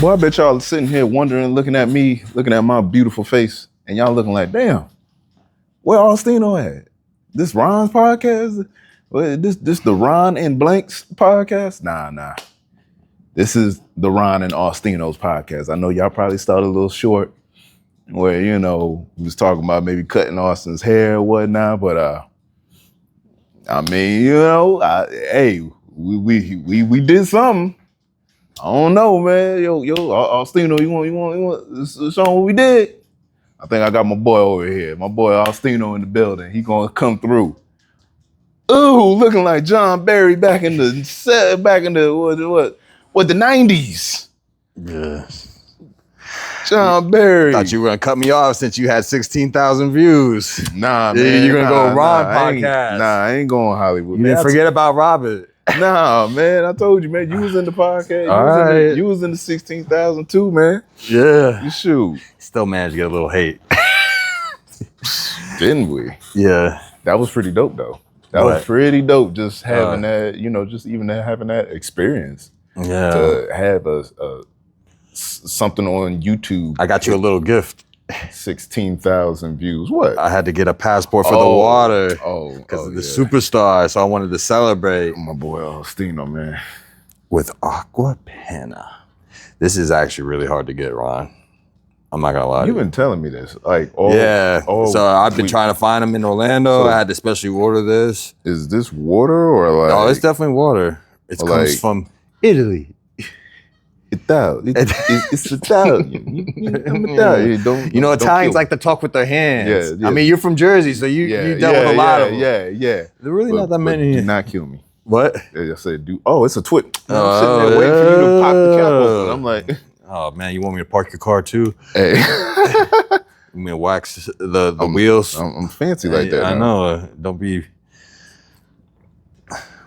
Boy, I bet y'all sitting here wondering, looking at me, looking at my beautiful face, and y'all looking like, damn, where Austino at? This Ron's podcast? This the Ron and Blanks podcast? Nah. This is the Ron and Austino's podcast. I know y'all probably started a little short where, we was talking about maybe cutting Austin's hair or whatnot, but I mean, we did something. I don't know, man. Yo, Austino, you want to show what we did? I think I got my boy over here. My boy Austino in the building. He gonna come through. Ooh, looking like John Barry back in the what the 90s. Yeah. John Barry. Thought you were gonna cut me off since you had 16,000 views. Nah, man. You're gonna go Ron podcast. I ain't going Hollywood. You didn't forget about Robert. Nah, man. I told you, man. You was in the podcast. You was in the 16,000 too, man. Yeah. You shoot. Still managed to get a little hate. Didn't we? Yeah. That was pretty dope, though. That was pretty dope. Just having that, just even having that experience. Yeah. To have something on YouTube. I got you a little gift. 16,000 views. What? I had to get a passport for the water. Because of the superstar. So I wanted to celebrate. My boy Austino, man. With Aqua Panna. This is actually really hard to get, Ron. I'm not gonna lie. You've been telling me this. So I've been trying to find them in Orlando. I had to specially order this. Is this water or like? No, it's definitely water. It comes from Italy. Italian. It's Italian. I'm Italian. Italians like to talk with their hands. Yeah. I mean, you're from Jersey, so you dealt with a lot of them. Yeah. There are really not that many. Do not kill me. What? I said, it's a twit. I'm sitting there waiting for you to pop the cap open. I'm like, oh man, you want me to park your car too? Hey. You mean wax the wheels? I'm fancy like that. I know. Don't be.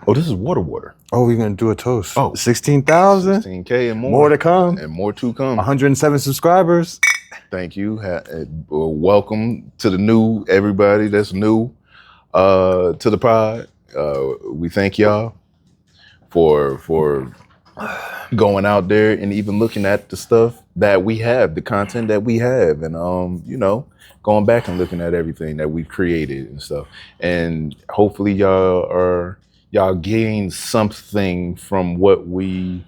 Oh, this is water. Oh, we're gonna do a toast. Oh, 16,000? 16K and more. More to come. And more to come. 107 subscribers. Thank you. Welcome to the new, everybody that's new to the pod. We thank y'all for going out there and even looking at the stuff that we have, the content that we have, and going back and looking at everything that we've created and stuff. And hopefully y'all gain something from what we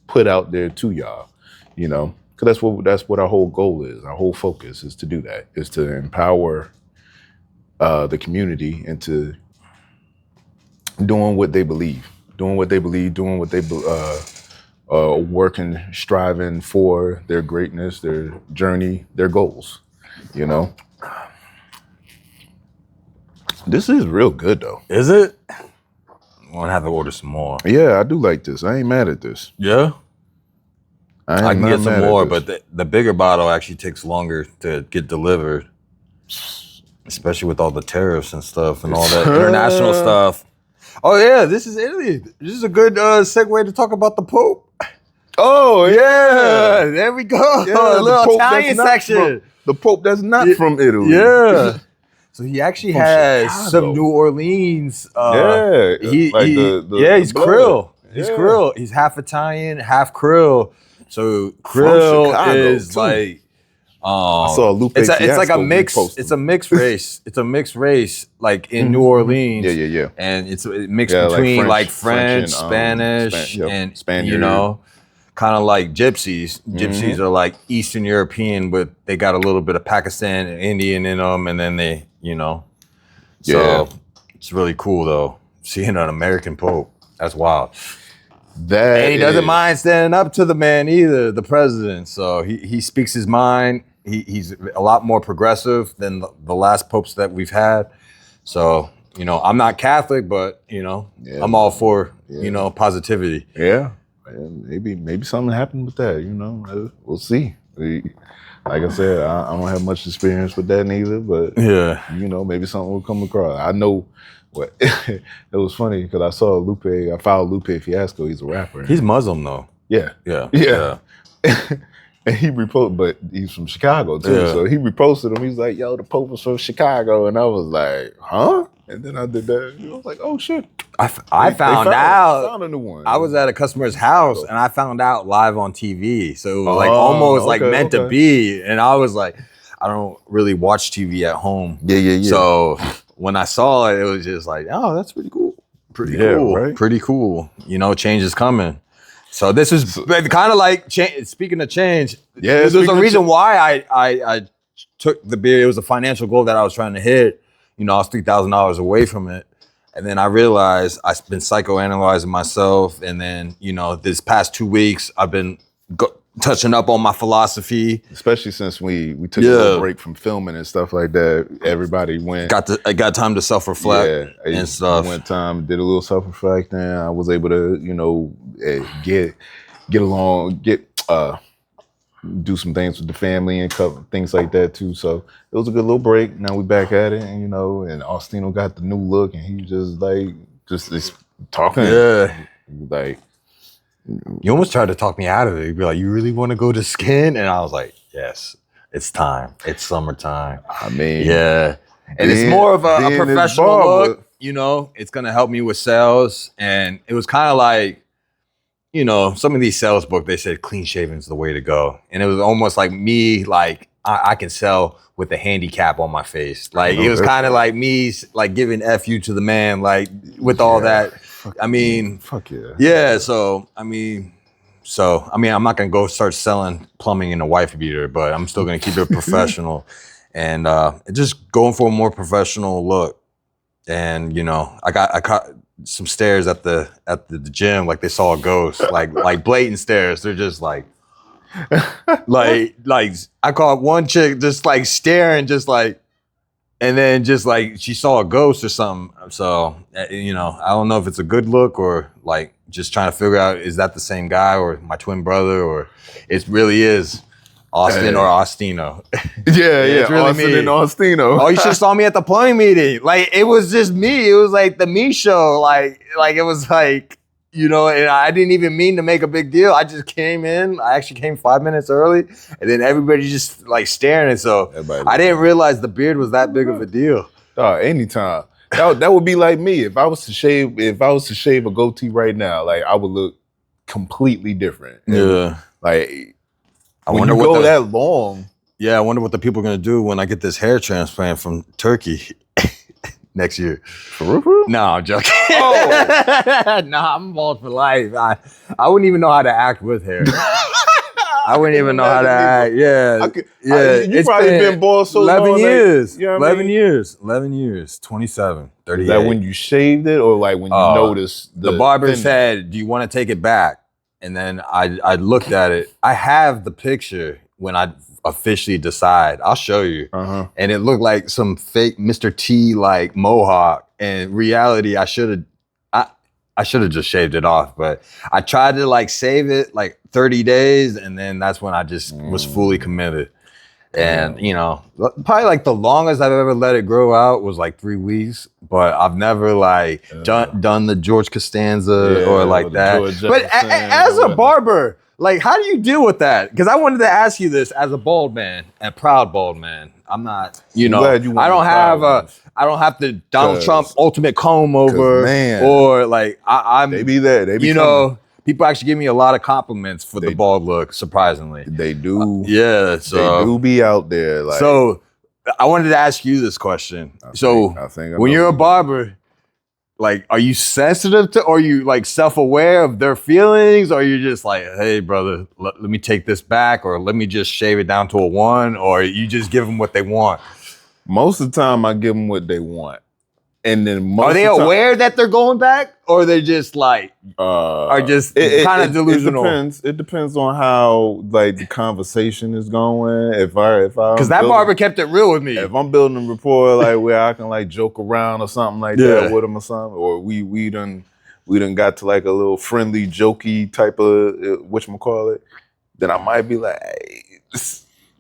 put out there to y'all, because that's what our whole goal is. Our whole focus is to do that, is to empower the community into doing what they believe, working, striving for their greatness, their journey, their goals, This is real good though. Is it? I'm gonna have to order some more. Yeah, I do like this. I ain't mad at this. Yeah? I can get some more, but the bigger bottle actually takes longer to get delivered. Especially with all the tariffs and stuff and all that international stuff. Oh yeah, this is Italy. This is a good segue to talk about the Pope. Oh yeah, there we go. Yeah, a little Italian section. The Pope that's not from Italy. Yeah. So he actually has Chicago. Some New Orleans. He's Krill. He's Krill. He's half Italian, half Krill. So Krill is too. Like I saw Lupe. It's like a mix. It's a mixed race. It's a mixed race, like in New Orleans. Yeah. And it's mixed between like French, Spanish, and Spaniard. Kind of like gypsies. Gypsies are like Eastern European, but they got a little bit of Pakistan and Indian in them, and then they, So it's really cool though, seeing an American Pope. That's wild. And he doesn't mind standing up to the man either, the president. So he speaks his mind. He's a lot more progressive than the last popes that we've had. So, I'm not Catholic, but I'm all for, positivity. Yeah. Maybe something happened with that, we'll see. Like I said, I don't have much experience with that neither, but maybe something will come across. I know what it was funny because I followed Lupe Fiasco. He's a rapper. He's Muslim though. Yeah. And he reposted, but he's from Chicago too. Yeah. So he reposted him. He's like, "Yo, the Pope was from Chicago," and I was like, "Huh?" And then I did that. I was like, oh shit. I found out. Found a new one. I was at a customer's house and I found out live on TV. So it was like almost like meant to be. And I was like, I don't really watch TV at home. Yeah. So when I saw it, it was just like, oh, that's pretty cool. Pretty cool. Right? Pretty cool. You know, change is coming. So this is kind of like, speaking of change, there's a reason why I took the beard. It was a financial goal that I was trying to hit. You know, I was $3,000 away from it. And then I realized I've been psychoanalyzing myself. And then, you know, this past 2 weeks, I've been touching up on my philosophy. Especially since we took a little break from filming and stuff like that. Everybody went. I got time to self-reflect and stuff. Went time, did a little self-reflecting. I was able to, you know, get along, do some things with the family and things like that too. So it was a good little break. Now we back at it, and you know, and Austino got the new look, and he just talking. Yeah, like you almost tried to talk me out of it. You'd be like, "You really want to go to skin?" And I was like, "Yes, it's time. It's summertime." I mean, yeah, and it's more of a professional look. You know, it's gonna help me with sales, and it was kind of like, you know, some of these sales books, they said clean shaving is the way to go. And it was almost like me, like I can sell with a handicap on my face. Like it was kind of like me, like giving FU to the man, like with all that. I mean, fuck yeah. Yeah. So, I mean, I'm not going to go start selling plumbing in a wife beater, but I'm still going to keep it professional and just going for a more professional look. And, you know, I caught some stares at the gym, like they saw a ghost, like blatant stares. They're just like I caught one chick just like staring, just like, and then just like she saw a ghost or something. So, you know, I don't know if it's a good look or like just trying to figure out, is that the same guy or my twin brother, or it really is Austin or Austino. Yeah, it's really Austin me. And Austino. Oh, you should have saw me at the plumbing meeting. Like, it was just me. It was like the me show. Like it was like, you know, and I didn't even mean to make a big deal. I just came in. I actually came 5 minutes early, and then everybody just like staring. And so I didn't realize the beard was that big of a deal. Anytime. That would be like me. If I was to shave a goatee right now, like I would look completely different. Yeah. Like, I wonder what that long. Yeah, I wonder what the people are gonna do when I get this hair transplant from Turkey next year. For real? No, I'm joking. Oh. No, I'm bald for life. I wouldn't even know how to act with hair. I wouldn't even know how to act. Yeah, you probably been bald so 11 long. Years. Like, you know 11 years. 11 years. 27. 38. Is that when you shaved it, or like when you noticed the barber said, "Do you want to take it back?" And then I looked at it. I have the picture when I officially decide. I'll show you. And it looked like some fake Mr. T like mohawk. And reality, I should have just shaved it off. But I tried to like save it like 30 days, and then that's when I just was fully committed. And you know, probably like the longest I've ever let it grow out was like 3 weeks. But I've never like done the George Costanza or like that. But as a barber, like, how do you deal with that? Because I wanted to ask you this as a bald man, a proud bald man. I'm not, you know, I don't have the Donald Trump ultimate comb over, or like I'm. They be there. They be, you know, people actually give me a lot of compliments for the bald look. Surprisingly, they do. Yeah, so they do be out there. Like, so I wanted to ask you this question. I think when you're a barber, like, are you sensitive to, or are you like self-aware of their feelings? Or are you just like, hey brother, let me take this back, or let me just shave it down to a 1, or you just give them what they want? Most of the time I give them what they want. And then are they aware that they're going back, or they just like are just kind of delusional? It depends on how like the conversation is going. If I because that barber kept it real with me. If I'm building a rapport like where I can like joke around or something like that with him or something, or we done got to like a little friendly, jokey type of whatchamacallit, then I might be like, hey,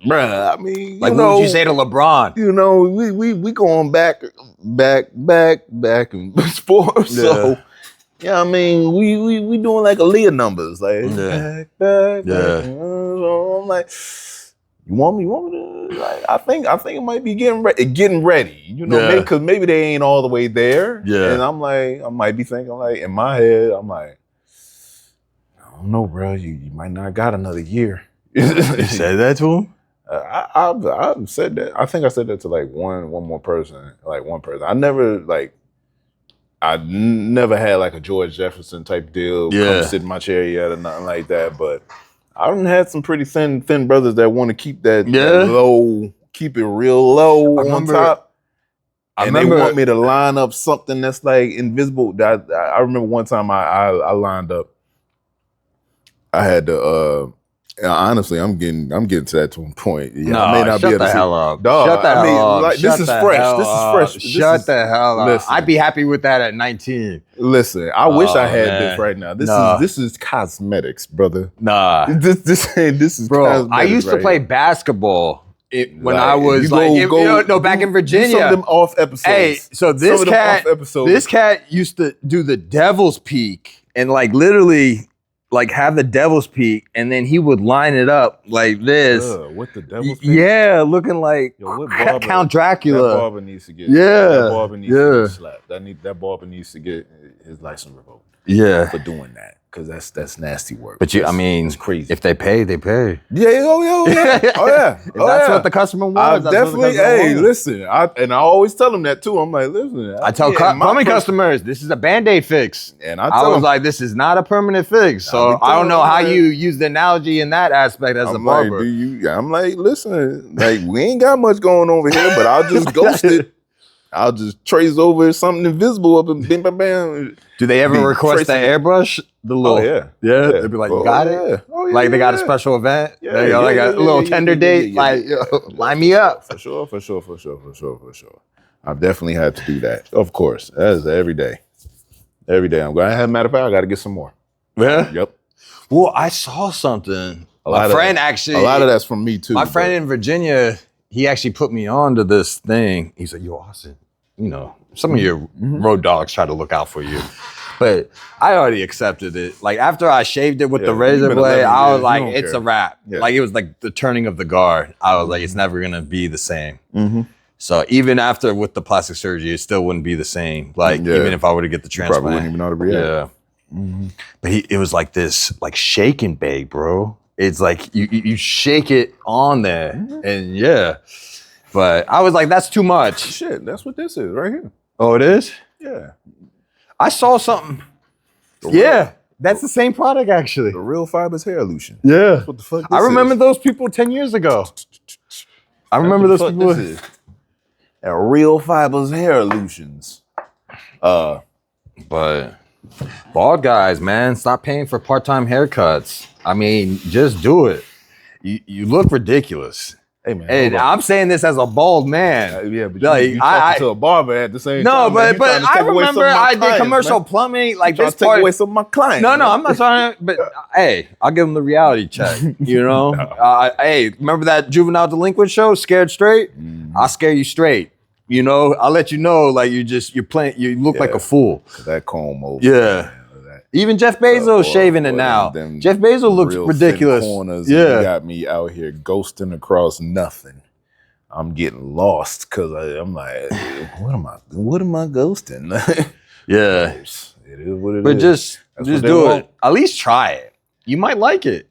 bruh, I mean, like, what would you say to LeBron? You know, we going back in sports. Yeah. So, yeah, I mean, we doing like Aaliyah numbers, like back. So I'm like, You want me to, like, I think it might be getting ready, you know, because maybe they ain't all the way there. Yeah. And I'm like, I might be thinking, like, in my head, I'm like, I don't know, bro. You might not got another year. You said that to him? I've said that. I think I said that to like one more person, like one person. I never had like a George Jefferson type deal. Come sit in my chair yet or nothing like that. But I done had some pretty thin brothers that want to keep that low, keep it real low on top. They want me to line up something that's like invisible. I remember one time I lined up. I had to. Honestly, I'm getting to that point. Yeah, no, I may not shut be able the to hell up. Dog, shut the hell up. Like, this is fresh. Shut the hell up. I'd be happy with that at 19. Listen, I wish I had this right now. This is cosmetics, brother. Nah, this is bro. Cosmetics I used to play basketball when I was back in Virginia. Some of them off episodes. Hey, so this cat used to do the Devil's Peak and like literally. Like have the Devil's Peak, and then he would line it up like this. With the Devil's Peak? Yeah, looking like Count Dracula. That barber needs to get. That barber needs to get slapped. That barber needs to get his license revoked. Yeah, for doing that, because that's nasty work. But it's crazy. If they pay, they pay. Yeah. Oh yeah. That's what the customer wants. Listen. I always tell them that too. I'm like, listen. I tell plumbing customers, this is a Band-Aid fix. And I was like, this is not a permanent fix. So I don't know how you use the analogy in that aspect as a barber. I'm like, listen, like we ain't got much going over here, but I'll just ghost it. I'll just trace over something invisible up and bam, bam, bam. Do they ever request the airbrush? The little, they'd be like, you got it? Oh, yeah, like they got a special event? They got like a little tender date? Line me up. For sure. I've definitely had to do that. Of course. That is every day. Every day. I'm going to have, matter of fact, I got to get some more. Yeah? Yep. Well, I saw something. A lot of that's from me too. My friend in Virginia, he actually put me on to this thing. He's like, yo, Austin, you know, some of your road dogs try to look out for you. But I already accepted it. Like after I shaved it with the razor blade, I was like, it's a wrap. Yeah. Like it was like the turning of the guard. I was like, it's never gonna be the same. Mm-hmm. So even after with the plastic surgery, it still wouldn't be the same. Like even if I were to get the transplant. Probably wouldn't even know how to react. Yeah. Mm-hmm. But it was like this like shake and bake, bro. It's like you shake it on there and But I was like, that's too much. Shit, that's what this is right here. Oh, it is? Yeah. I saw something. That's the same product actually. The Real Fibers hair lotion. Yeah. What the fuck I remember those people 10 years ago. I remember those people. Real Fibers hair lotions. But bald guys, man, stop paying for part-time haircuts. I mean, just do it. You look ridiculous. Hey man, and I'm saying this as a bald man. But you talking to a barber at the same time. No, but I remember I did commercial plumbing. Like this take away some of my clients. No, I'm not trying. But hey, I'll give them the reality check. You know, hey, remember that juvenile delinquent show, Scared Straight? Mm-hmm. I'll scare you straight. You know, I'll let you know. Like you're playing. You look like a fool. That comb over. Yeah. Even Jeff Bezos shaving it now. Jeff Bezos looks ridiculous. Corners, you got me out here ghosting across nothing. I'm getting lost because I'm like, what am I ghosting? Yeah, it is what it is. But just do it. At least try it. You might like it.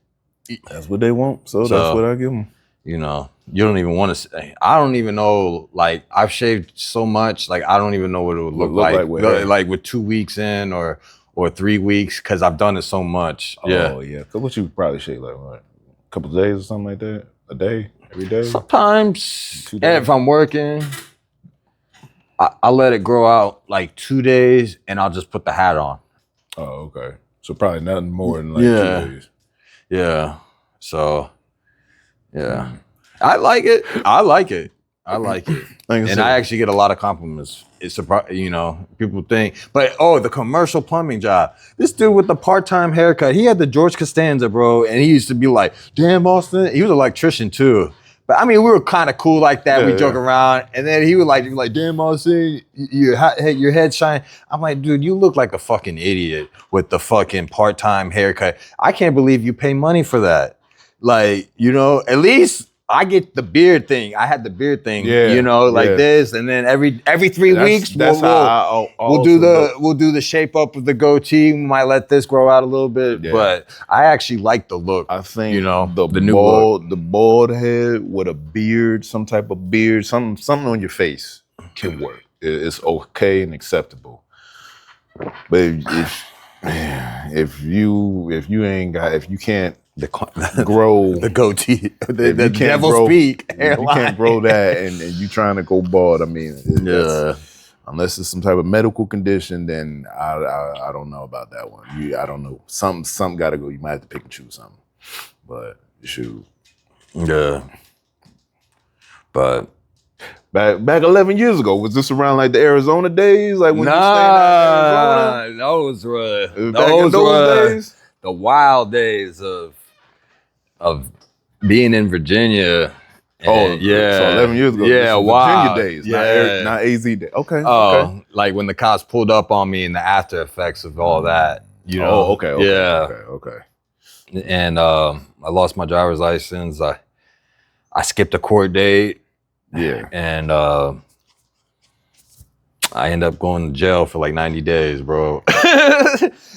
That's what they want. So that's what I give them. You know, you don't even want to say. I don't even know. Like I've shaved so much. Like I don't even know what it would look like. Like with 2 weeks in or 3 weeks, because I've done it so much. Oh, yeah. Because what you probably shave, like, what, a couple of days or something like that? A day? Every day? Sometimes. And if I'm working, I let it grow out like 2 days, and I'll just put the hat on. Oh, okay. So probably nothing more than like 2 days. Yeah. So, yeah. I like it. And I actually get a lot of compliments. It's surprising, you know, people think, but the commercial plumbing job. This dude with the part-time haircut, he had the George Costanza, bro, and he used to be like, damn, Austin. He was an electrician too. But I mean, we were kind of cool like that. We joke around. And then he would like, damn, Austin, your head shine. I'm like, dude, you look like a fucking idiot with the fucking part-time haircut. I can't believe you pay money for that. Like, you know, at least I get the beard thing. I had the beard thing, you know, like this, and then every 3 weeks we'll do the shape up of the goatee. We might let this grow out a little bit, but I actually like the look. I think, you know, the new look. The bald head with a beard, some type of beard, something on your face can work. It's okay and acceptable. But if you can't grow the goatee, the devil speak, if you can't grow that, and you trying to go bald, I mean, unless it's some type of medical condition, then I don't know about that one. I don't know. Something got to go. You might have to pick and choose something. But shoot, but. Back 11 years ago, was this around like the Arizona days? Like when you stayed out in Arizona? Those were those days? The wild days of being in Virginia. And, so 11 years ago. Yeah, Virginia days, not AZ days. Okay. Okay. Like when the cops pulled up on me and the after effects of all that. You know. Okay. Okay. And I lost my driver's license. I skipped a court date. Yeah. And I ended up going to jail for like 90 days, bro.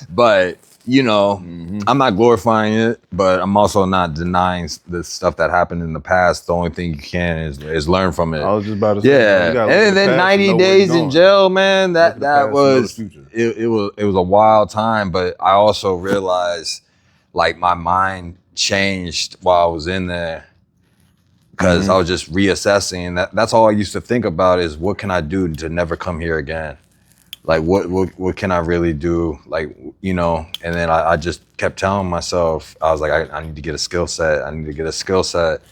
But, you know, I'm not glorifying it, but I'm also not denying the stuff that happened in the past. The only thing you can is learn from it. I was just about to say. Yeah. And then 90 days in jail, man, that was, it was a wild time. But I also realized like my mind changed while I was in there. Because I was just reassessing. That's all I used to think about is what can I do to never come here again? Like what can I really do? Like, you know, and then I just kept telling myself, I was like, I need to get a skill set. I need to get a skill set.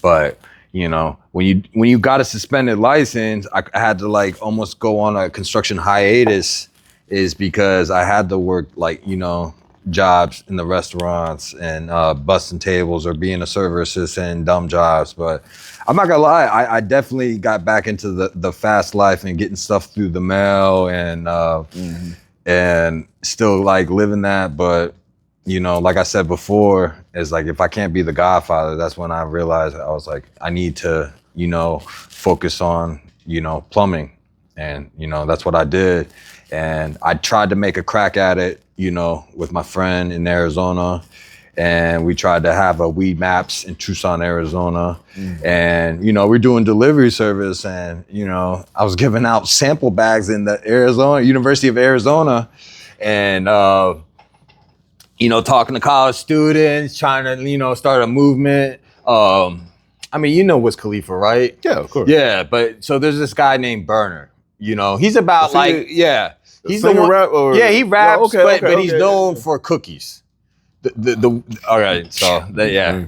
But, you know, when you got a suspended license, I had to like almost go on a construction hiatus is because I had to work like, you know, jobs in the restaurants and busting tables or being a server assistant, dumb jobs. But I'm not gonna lie, I definitely got back into the fast life and getting stuff through the mail and still like living that. But you know, like I said before, it's like if I can't be the Godfather, that's when I realized I was like, I need to, you know, focus on, you know, plumbing. And, you know, that's what I did. And I tried to make a crack at it, you know, with my friend in Arizona. And we tried to have a weed maps in Tucson, Arizona. And, you know, we're doing delivery service. And, you know, I was giving out sample bags in the University of Arizona. And, you know, talking to college students, trying to, you know, start a movement. I mean, you know Wiz Khalifa, right? Yeah, of course. Yeah, but so there's this guy named Burner. You know, he's about he's the one. Rap or? Yeah, he raps, but he's known for cookies. All right, so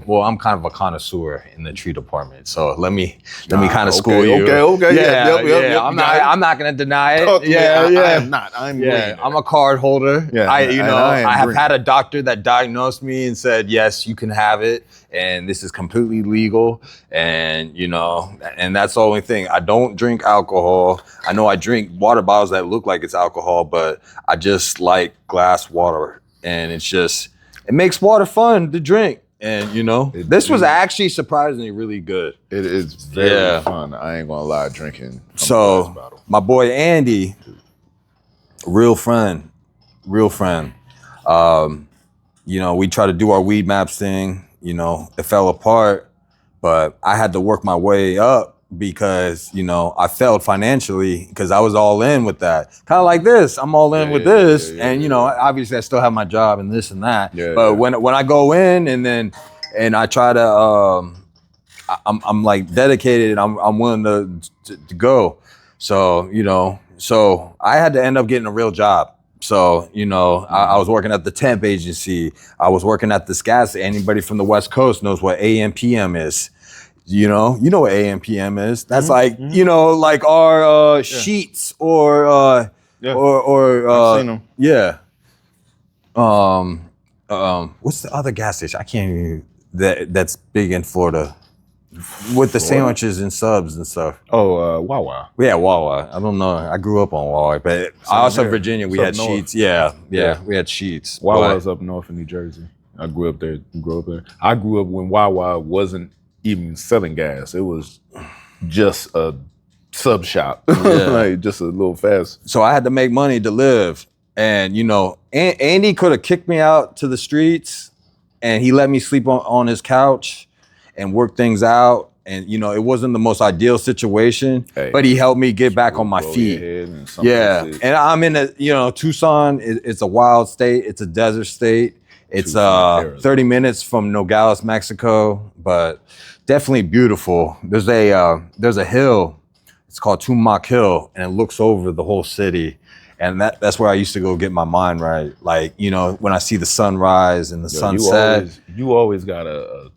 well, I'm kind of a connoisseur in the tree department, so let me kind of school you. Okay, yeah. I'm not gonna deny it. I am not. I'm a card holder. Yeah, I have had a doctor that diagnosed me and said, yes, you can have it, and this is completely legal, and you know, and that's the only thing. I don't drink alcohol. I know I drink water bottles that look like it's alcohol, but I just like glass water, and it's just. It makes water fun to drink. And, you know, this was actually surprisingly really good. It is very fun. I ain't gonna lie, drinking. So, my boy Andy, real friend. You know, we tried to do our weed maps thing. You know, it fell apart. But I had to work my way up because, you know, I failed financially because I was all in with that. Kind of like this. I'm all in with this. And, you know, obviously I still have my job and this and that. But when I go in and I try to, I'm like dedicated and I'm willing to go. So, you know, so I had to end up getting a real job. So, you know, I was working at the temp agency. I was working at this gas. Anybody from the West Coast knows what AM PM is. You know what AM/PM is. That's like, you know, like our sheets or I've seen them. Yeah. What's the other gas station? I can't even that's big in Florida. With the sandwiches and subs and stuff. Oh, Wawa. Yeah, Wawa. I don't know. I grew up on Wawa, but also Virginia, we had Sheets. Yeah, we had Sheets. Wawa's up north in New Jersey. I grew up there. I grew up when Wawa wasn't even selling gas. It was just a sub shop, like just a little fast. So I had to make money to live. And, you know, Andy could have kicked me out to the streets and he let me sleep on his couch and work things out. And, you know, it wasn't the most ideal situation, but he helped me get back on my feet. And I'm in Tucson, it's a wild state. It's a desert state. It's 30 minutes from Nogales, Mexico, but definitely beautiful. There's a hill, it's called Tumac Hill, and it looks over the whole city. And that's where I used to go get my mind right. Like, you know, when I see the sunrise and the sunset. You always got a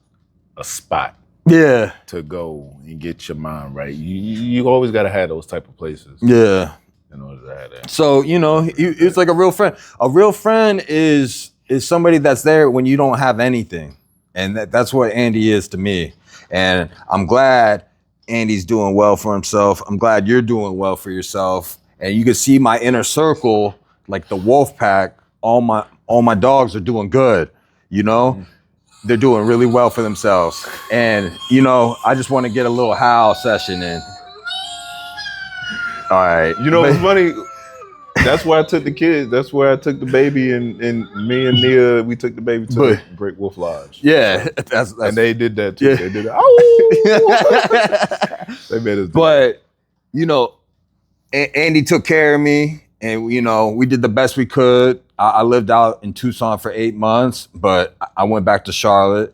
spot. Yeah. To go and get your mind right. You always got to have those type of places. Yeah. In order to have that. So, you know, it's like a real friend. A real friend is somebody that's there when you don't have anything. And that's what Andy is to me. And I'm glad Andy's doing well for himself. I'm glad you're doing well for yourself. And you can see my inner circle, like the wolf pack, all my dogs are doing good, you know? Mm-hmm. They're doing really well for themselves. And, you know, I just want to get a little howl session in. All right. You know what's funny? That's why I took the kids. That's where I took the baby, and me and Nia, we took the baby to the Brick Wolf Lodge. Yeah. That's and they did that too. Yeah. They did it. They made us do But, you know, Andy took care of me, and, you know, we did the best we could. I lived out in Tucson for 8 months, but I went back to Charlotte.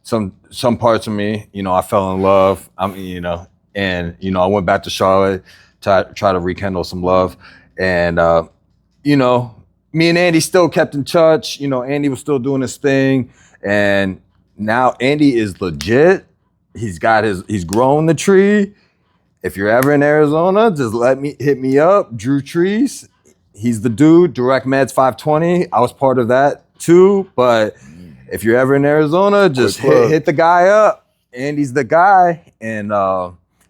Some parts of me, you know, I fell in love. I went back to Charlotte to try to rekindle some love. And, you know, me and Andy still kept in touch. You know, Andy was still doing his thing. And now Andy is legit. He's growing the tree. If you're ever in Arizona, just hit me up, Drew Trees. He's the dude, Direct Meds 520. I was part of that too. But if you're ever in Arizona, just hit the guy up. Andy's the guy, and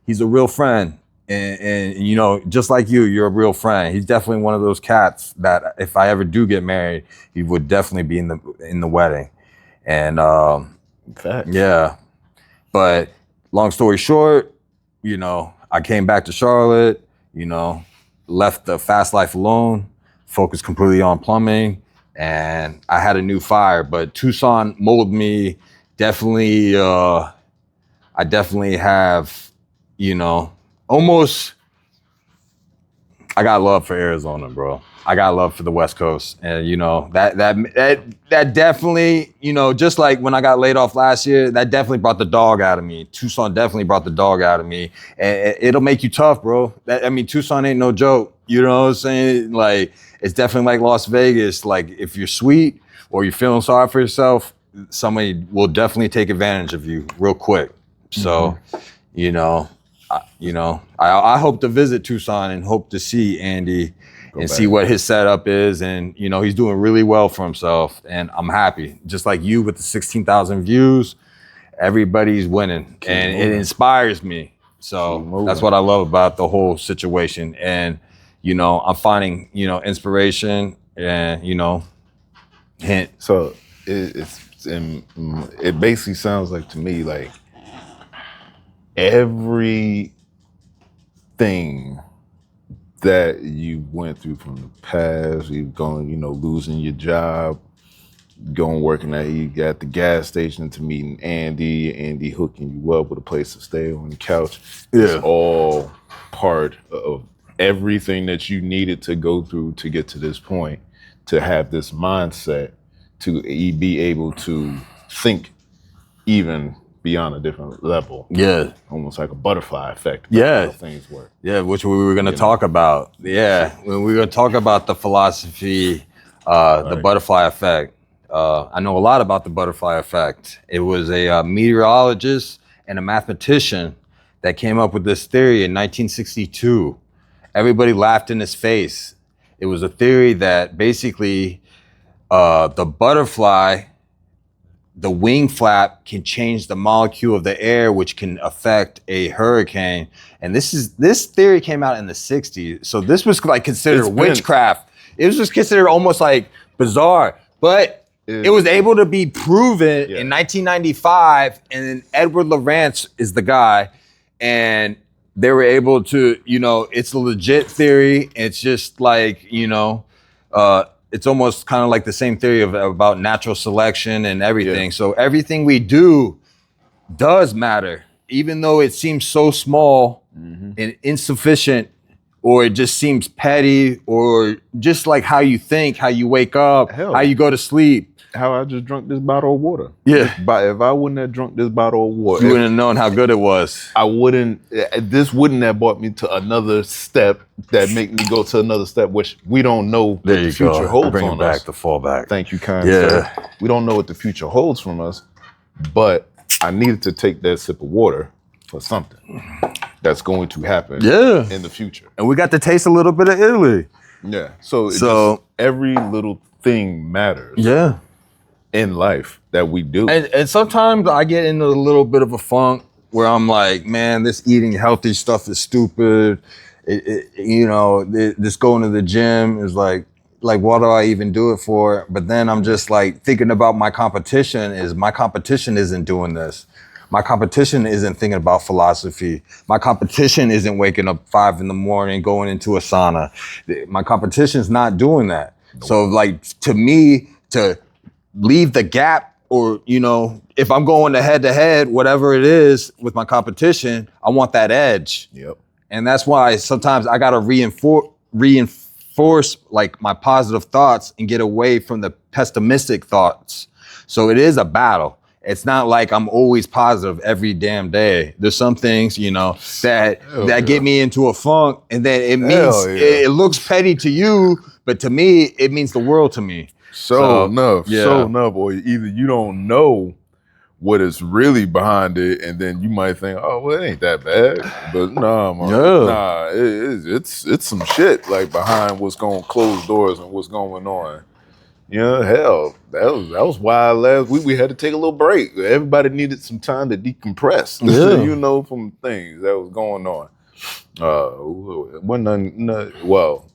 he's a real friend. And you know, just like you're a real friend. He's definitely one of those cats that if I ever do get married, he would definitely be in the wedding. And yeah. But long story short, you know, I came back to Charlotte, you know, left the fast life alone, focused completely on plumbing, and I had a new fire. But Tucson molded me. Definitely, I definitely have, you know, almost. I got love for Arizona, bro. I got love for the West Coast, and you know that definitely, you know, just like when I got laid off last year, that definitely brought the dog out of me. Tucson definitely brought the dog out of me, and it'll make you tough, bro. Tucson ain't no joke. You know what I'm saying? Like, it's definitely like Las Vegas. Like, if you're sweet or you're feeling sorry for yourself, somebody will definitely take advantage of you real quick. So, you know, I hope to visit Tucson and hope to see Andy and see what his setup is. And, you know, he's doing really well for himself. And I'm happy. Just like you with the 16,000 views, everybody's winning. And it inspires me. So that's what I love about the whole situation. And, you know, I'm finding, you know, inspiration and, you know, hint. So it basically sounds like to me like everything that you went through from the past, you've gone, you know, losing your job, going working at, you got the gas station to meeting Andy hooking you up with a place to stay on the couch. It's all part of everything that you needed to go through to get to this point, to have this mindset, to be able to think even beyond a different level. Yeah. Almost like a butterfly effect. Yeah. How things work. Yeah, which we were going to talk about. Yeah. When we were going to talk about the philosophy, the butterfly effect. I know a lot about the butterfly effect. It was a meteorologist and a mathematician that came up with this theory in 1962. Everybody laughed in his face. It was a theory that basically the butterfly, the wing flap can change the molecule of the air, which can affect a hurricane. And this theory came out in the 60s. So this was like considered witchcraft. It was just considered almost like bizarre. But It was able to be proven in 1995, and then Edward Lorenz is the guy, and they were able to, it's a legit theory. It's just like, it's almost kind of like the same theory about natural selection and everything. So everything we do does matter, even though it seems so small and insufficient, or it just seems petty, or just like how you think, how you wake up, how you go to sleep. How I just drunk this bottle of water. Yeah. If I wouldn't have drunk this bottle of water, you wouldn't have known how good it was. I wouldn't. This wouldn't have brought me to another step that make me go to another step, which we don't know what the future holds Bring on it back us. to fall back. Thank you, kind sir. We don't know what the future holds from us, but I needed to take that sip of water for something that's going to happen in the future. And we got to taste a little bit of Italy. Yeah. So just, every little thing matters. Yeah. In life that we do. And sometimes I get into a little bit of a funk where I'm like, man, this eating healthy stuff is stupid. This going to the gym is like, what do I even do it for? But then I'm just like thinking about my competition isn't doing this. My competition isn't thinking about philosophy. My competition isn't waking up 5 a.m, going into a sauna. My competition's not doing that. Nope. So like, to me, to leave the gap, or, if I'm going to head, whatever it is with my competition, I want that edge. Yep. And that's why sometimes I got to reinforce like my positive thoughts and get away from the pessimistic thoughts. So it is a battle. It's not like I'm always positive every damn day. There's some things, that get me into a funk, and then it means it looks petty to you, but to me, it means the world to me. So enough, or either you don't know what is really behind it, and then you might think, oh, well, it ain't that bad. But it's some shit like behind what's going closed doors and what's going on. Hell, that was why last week we had to take a little break. Everybody needed some time to decompress, from things that was going on. Well,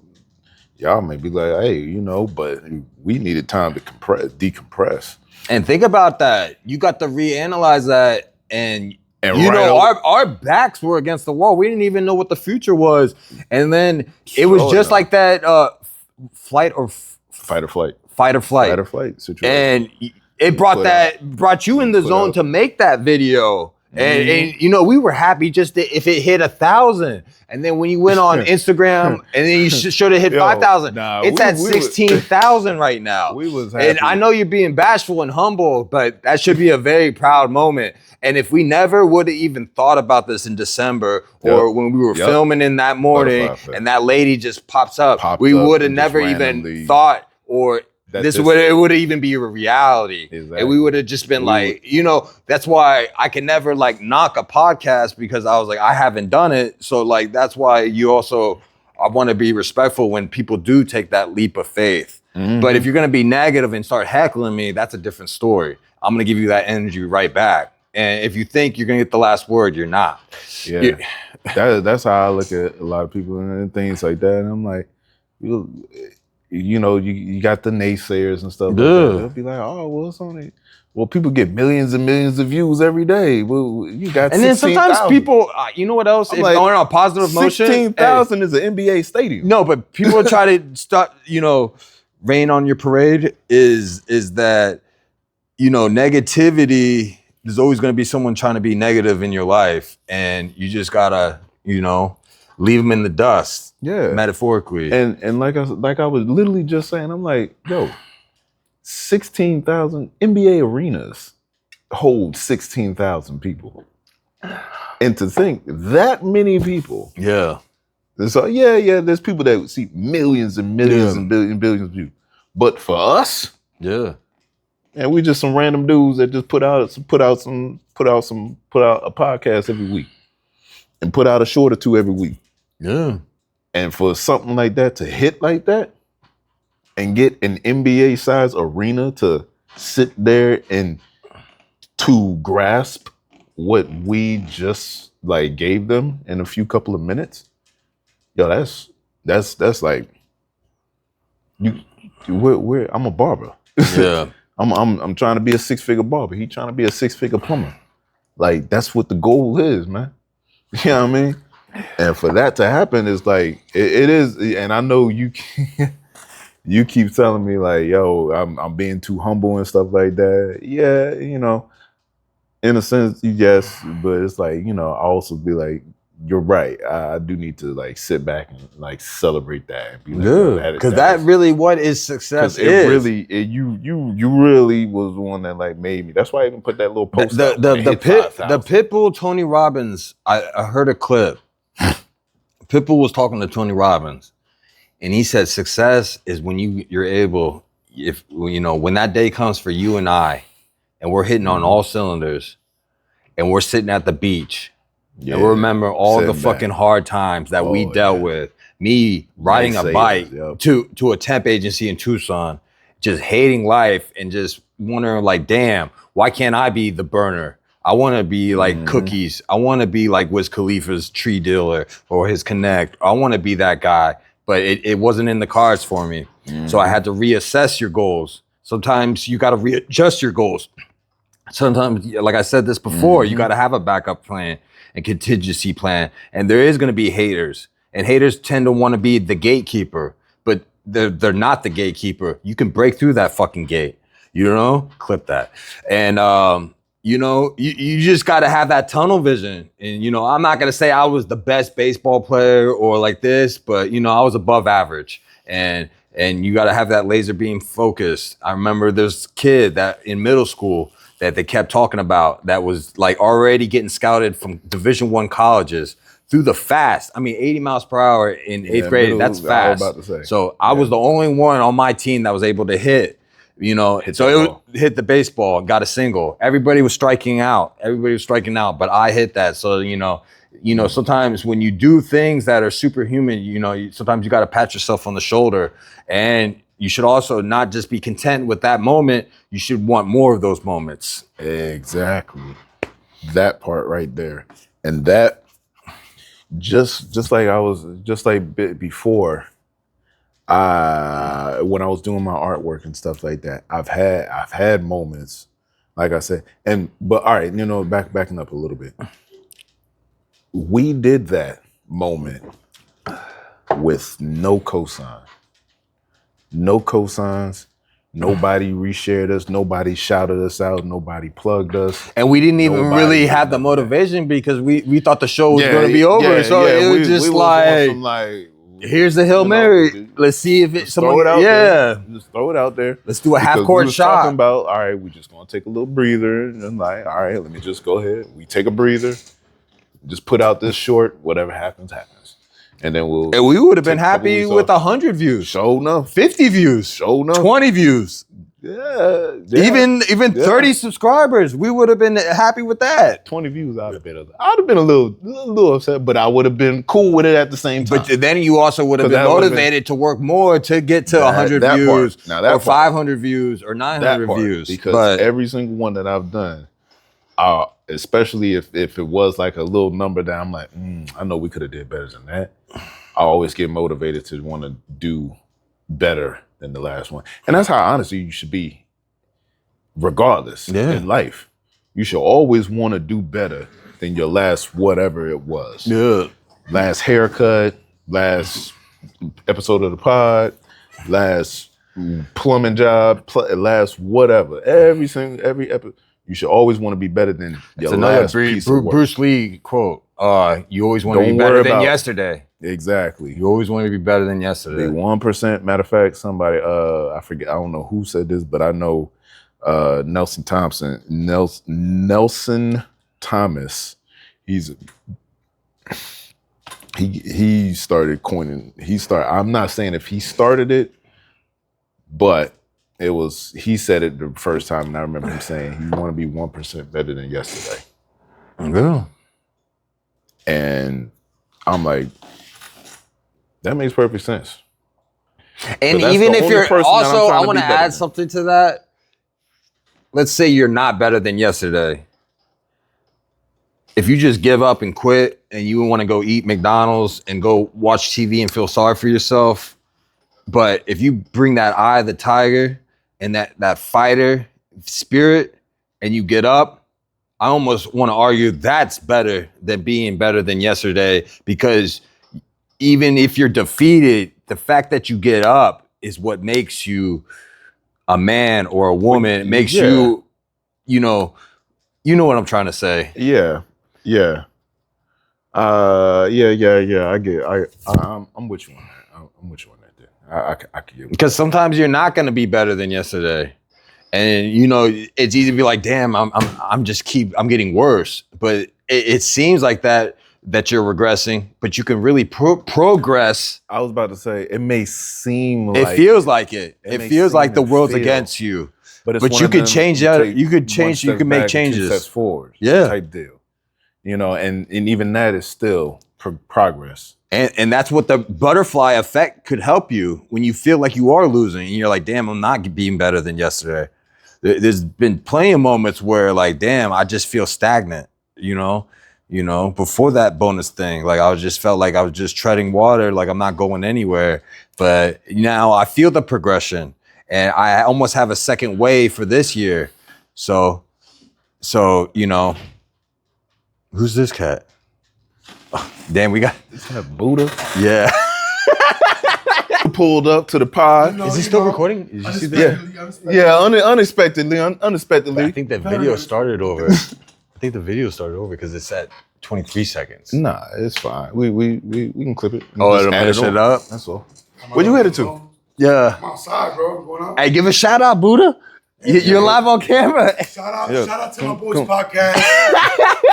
y'all may be like, hey, but we needed time to decompress. And think about that. You got to reanalyze that, and our backs were against the wall. We didn't even know what the future was. And then it was just like that fight or flight situation. And it brought you in the zone to make that video. And we were happy just if it hit 1,000. And then when you went on Instagram and then you should have hit 5,000. It's at 16,000 right now. We was happy. And I know you're being bashful and humble, but that should be a very proud moment. And if we never would have even thought about this in December or when we were filming in that morning and that lady just pops up, we would have never even thought or it would even be a reality. Exactly. And we would have just been that's why I can never knock a podcast, because I was like, I haven't done it. So that's why I want to be respectful when people do take that leap of faith. Mm-hmm. But if you're going to be negative and start heckling me, that's a different story. I'm going to give you that energy right back. And if you think you're going to get the last word, you're not. Yeah. That's how I look at a lot of people and things like that. And I'm like, you got the naysayers and stuff like that. They'll be like, oh, well, it's only... Well, people get millions and millions of views every day. Well, you got 16,000. And then sometimes people, you know what else? It's going on positive motion. 16,000 is an NBA stadium. No, but people try to start, rain on your parade is that, negativity, there's always going to be someone trying to be negative in your life. And you just got to, leave them in the dust. Yeah. Metaphorically. And like I was literally just saying, I'm like, yo, 16,000 NBA arenas hold 16,000 people. And to think that many people. Yeah. So there's people that see millions and millions and billions of views. But for us, and we just some random dudes that just put out a podcast every week and put out a short or two every week. Yeah. And for something like that to hit like that and get an NBA size arena to sit there and to grasp what we just gave them in a few couple of minutes, that's like I'm a barber. Yeah. I'm trying to be a 6-figure barber. He trying to be a 6-figure plumber. Like, that's what the goal is, man. You know what I mean? And for that to happen is like, it is, and I know you you keep telling me like, yo, I'm being too humble and stuff like that. Yeah, you know, in a sense, yes, but it's like, you know, I also be like, you're right. I do need to like sit back and like celebrate that and be like, because that really what is success is. You really was the one that like made me. That's why I even put that little post the Pitbull Tony Robbins. I heard a clip. Pitbull was talking to Tony Robbins, and he said success is when you're able, if you know, when that day comes for you and I, and we're hitting on all cylinders, and we're sitting at the beach. Yeah, and we remember all the fucking hard times that we dealt with. Me riding a bike to a temp agency in Tucson, just hating life and just wondering like, damn, why can't I be the burner? I want to be like Cookies. I want to be like Wiz Khalifa's tree dealer or his connect. I want to be that guy, but it wasn't in the cards for me. So I had to reassess your goals. Sometimes you got to readjust your goals. Sometimes, like I said this before, you got to have a backup plan and contingency plan. And there is going to be haters. And haters tend to want to be the gatekeeper, but they're not the gatekeeper. You can break through that fucking gate, you know? Clip that. And, you know, you just got to have that tunnel vision. And, you know, I'm not going to say I was the best baseball player or like this, but, you know, I was above average. And you got to have that laser beam focus. I remember this kid that in middle school that they kept talking about that was like already getting scouted from Division I colleges through the fast. I mean, 80 miles per hour in 8th grade, that's fast. So I was the only one on my team that was able to hit, you know, hit the baseball, got a single. Everybody was striking out. But I hit that. So, you know, sometimes when you do things that are superhuman, you know, sometimes you got to pat yourself on the shoulder. And you should also not just be content with that moment. You should want more of those moments. Exactly. That part right there. And that, just like before, when I was doing my artwork and stuff like that, I've had moments, like I said, but all right, you know, backing up a little bit. We did that moment with no cosign. No cosigns, nobody reshared us, nobody shouted us out, nobody plugged us. And we didn't even really have the motivation because we thought the show was going to be over. So it was just like, here's the Hail Mary. Let's see if someone, throw it out there. Just throw it out there. Let's do a half-court shot. Talking about, all right, we're just going to take a little breather. And like, all right, let me just go ahead. We take a breather. Just put out this short, whatever happens, happens. And then we would have been happy with 100 views. Sure enough. 50 views. Sure enough. 20 views. Yeah. Even 30 subscribers. We would have been happy with that. 20 views, I'd have been a little upset, but I would have been cool with it at the same time. But then you also would have been motivated to work more to get to 100 views or 500 views or 900 views. Because every single one that I've done, especially if it was like a little number that I'm like, I know we could have did better than that. I always get motivated to want to do better than the last one. And that's how honestly you should be regardless in life. You should always want to do better than your last whatever it was. Yeah. Last haircut, last episode of the pod, last plumbing job, last whatever. Every episode. You should always want to be better than your last piece of work. Bruce Lee quote, you always want to be better than yesterday. Exactly. You always want to be better than yesterday. The 1%, matter of fact, somebody, I forget, I don't know who said this, but I know Nelson Thomas, he started coining, I'm not saying if he started it, but he said it the first time, and I remember him saying, you want to be 1% better than yesterday. Yeah. And I'm like, that makes perfect sense. And even if you're also, I want to add something to that. Let's say you're not better than yesterday. If you just give up and quit and you want to go eat McDonald's and go watch TV and feel sorry for yourself, but if you bring that eye of the tiger and that fighter spirit, and you get up, I almost want to argue that's better than being better than yesterday, because even if you're defeated, the fact that you get up is what makes you a man or a woman. It makes you, you know what I'm trying to say. Yeah. Yeah. Yeah. I get. I'm with you on that. I'm with you on that. Dude. I can get. Because sometimes you're not going to be better than yesterday, and it's easy to be like, damn, I'm getting worse. But it seems like that you're regressing, but you can really progress. I was about to say, it may seem like it feels like it. It feels like the world's against you, but you could change that. You could change. You can make changes. 2 steps forward. Yeah, type deal. And even that is still progress. And that's what the butterfly effect could help you when you feel like you are losing. And you're like, damn, I'm not being better than yesterday. There's been plenty of moments where like, damn, I just feel stagnant, before that bonus thing. Like I just felt like I was just treading water, like I'm not going anywhere. But now I feel the progression, and I almost have a second wave for this year. So, who's this cat? Oh, damn, we got this cat Buddha. Yeah. Pulled up to the pod. Is he still recording? Did you see that? Yeah, unexpectedly. I think that video started over. Because it's at 23 seconds. Nah, it's fine. We can clip it. It'll finish it up. That's all. Where you headed to? Yeah. I'm outside, bro. I'm going out. Hey, give a shout out, Buddha. You're live on camera. Shout out to my boys podcast.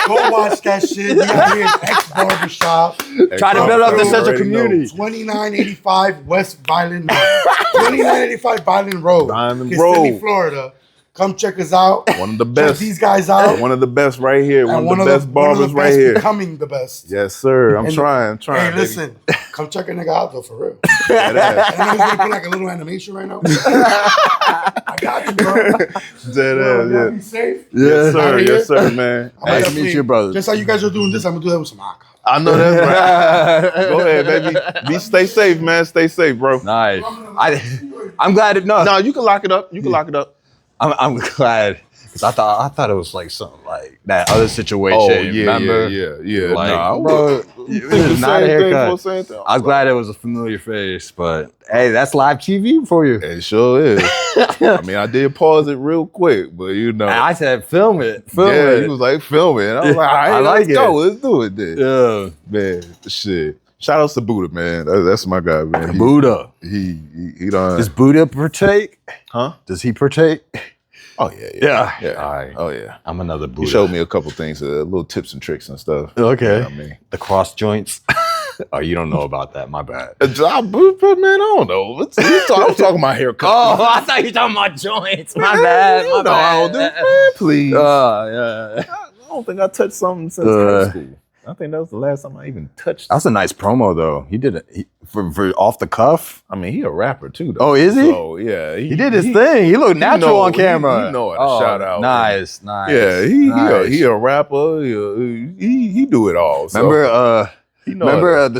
Go watch that shit. We out here at X Barbershop. Try to build up the central community. 2985 West Violin Road. 2985 Violin Road. Kissimmee, Florida. Come check us out. One of the best. Check these guys out. One of the best right here. One of the best barbers right here. Becoming the best. Yes, sir. I'm trying. Hey, listen. Come check a nigga out though, for real. And I'm gonna put like a little animation right now. I got you, bro. Be safe. Yes, sir. Yes, sir, man. Nice to meet you, brother. Just how you guys are doing this, I'm gonna do that with some aka. I know that's right. Go ahead, baby. Stay safe, man. Stay safe, bro. Nice. I'm glad it. No, you can lock it up. You can lock it up. I'm glad, because I thought it was like something like that other situation. Oh yeah, remember? yeah. Like, nah, bro, it was not a haircut. I was bro. glad it was a familiar face, but hey, that's live TV for you. It sure is. I mean, I did pause it real quick, but And I said, film it. It. He was like, film it. And I was like, all right, let's go. Let's do it then. Yeah, man. Shit. Shout outs to Buddha, man. That's my guy, man. Buddha. He done. Does Buddha partake? Huh? Does he partake? Oh yeah. All right. Oh yeah. I'm another Buddha. He showed me a couple things, little tips and tricks and stuff. Okay. You know what I mean? The cross joints. Oh, you don't know about that. My bad. Man, I don't know. I'm talking about haircut. Oh, I thought you were talking about joints. My bad. My bad. I'll do, man, please. Yeah. I don't think I touched something since high school. I think that was the last time I even touched. That was a nice promo, though. He did it for off the cuff. I mean, he a rapper too, though. Oh, is he? So yeah, he did his thing. He looked natural on camera. He know how to shout out. Nice. Yeah, he a rapper. He do it all. So. Remember the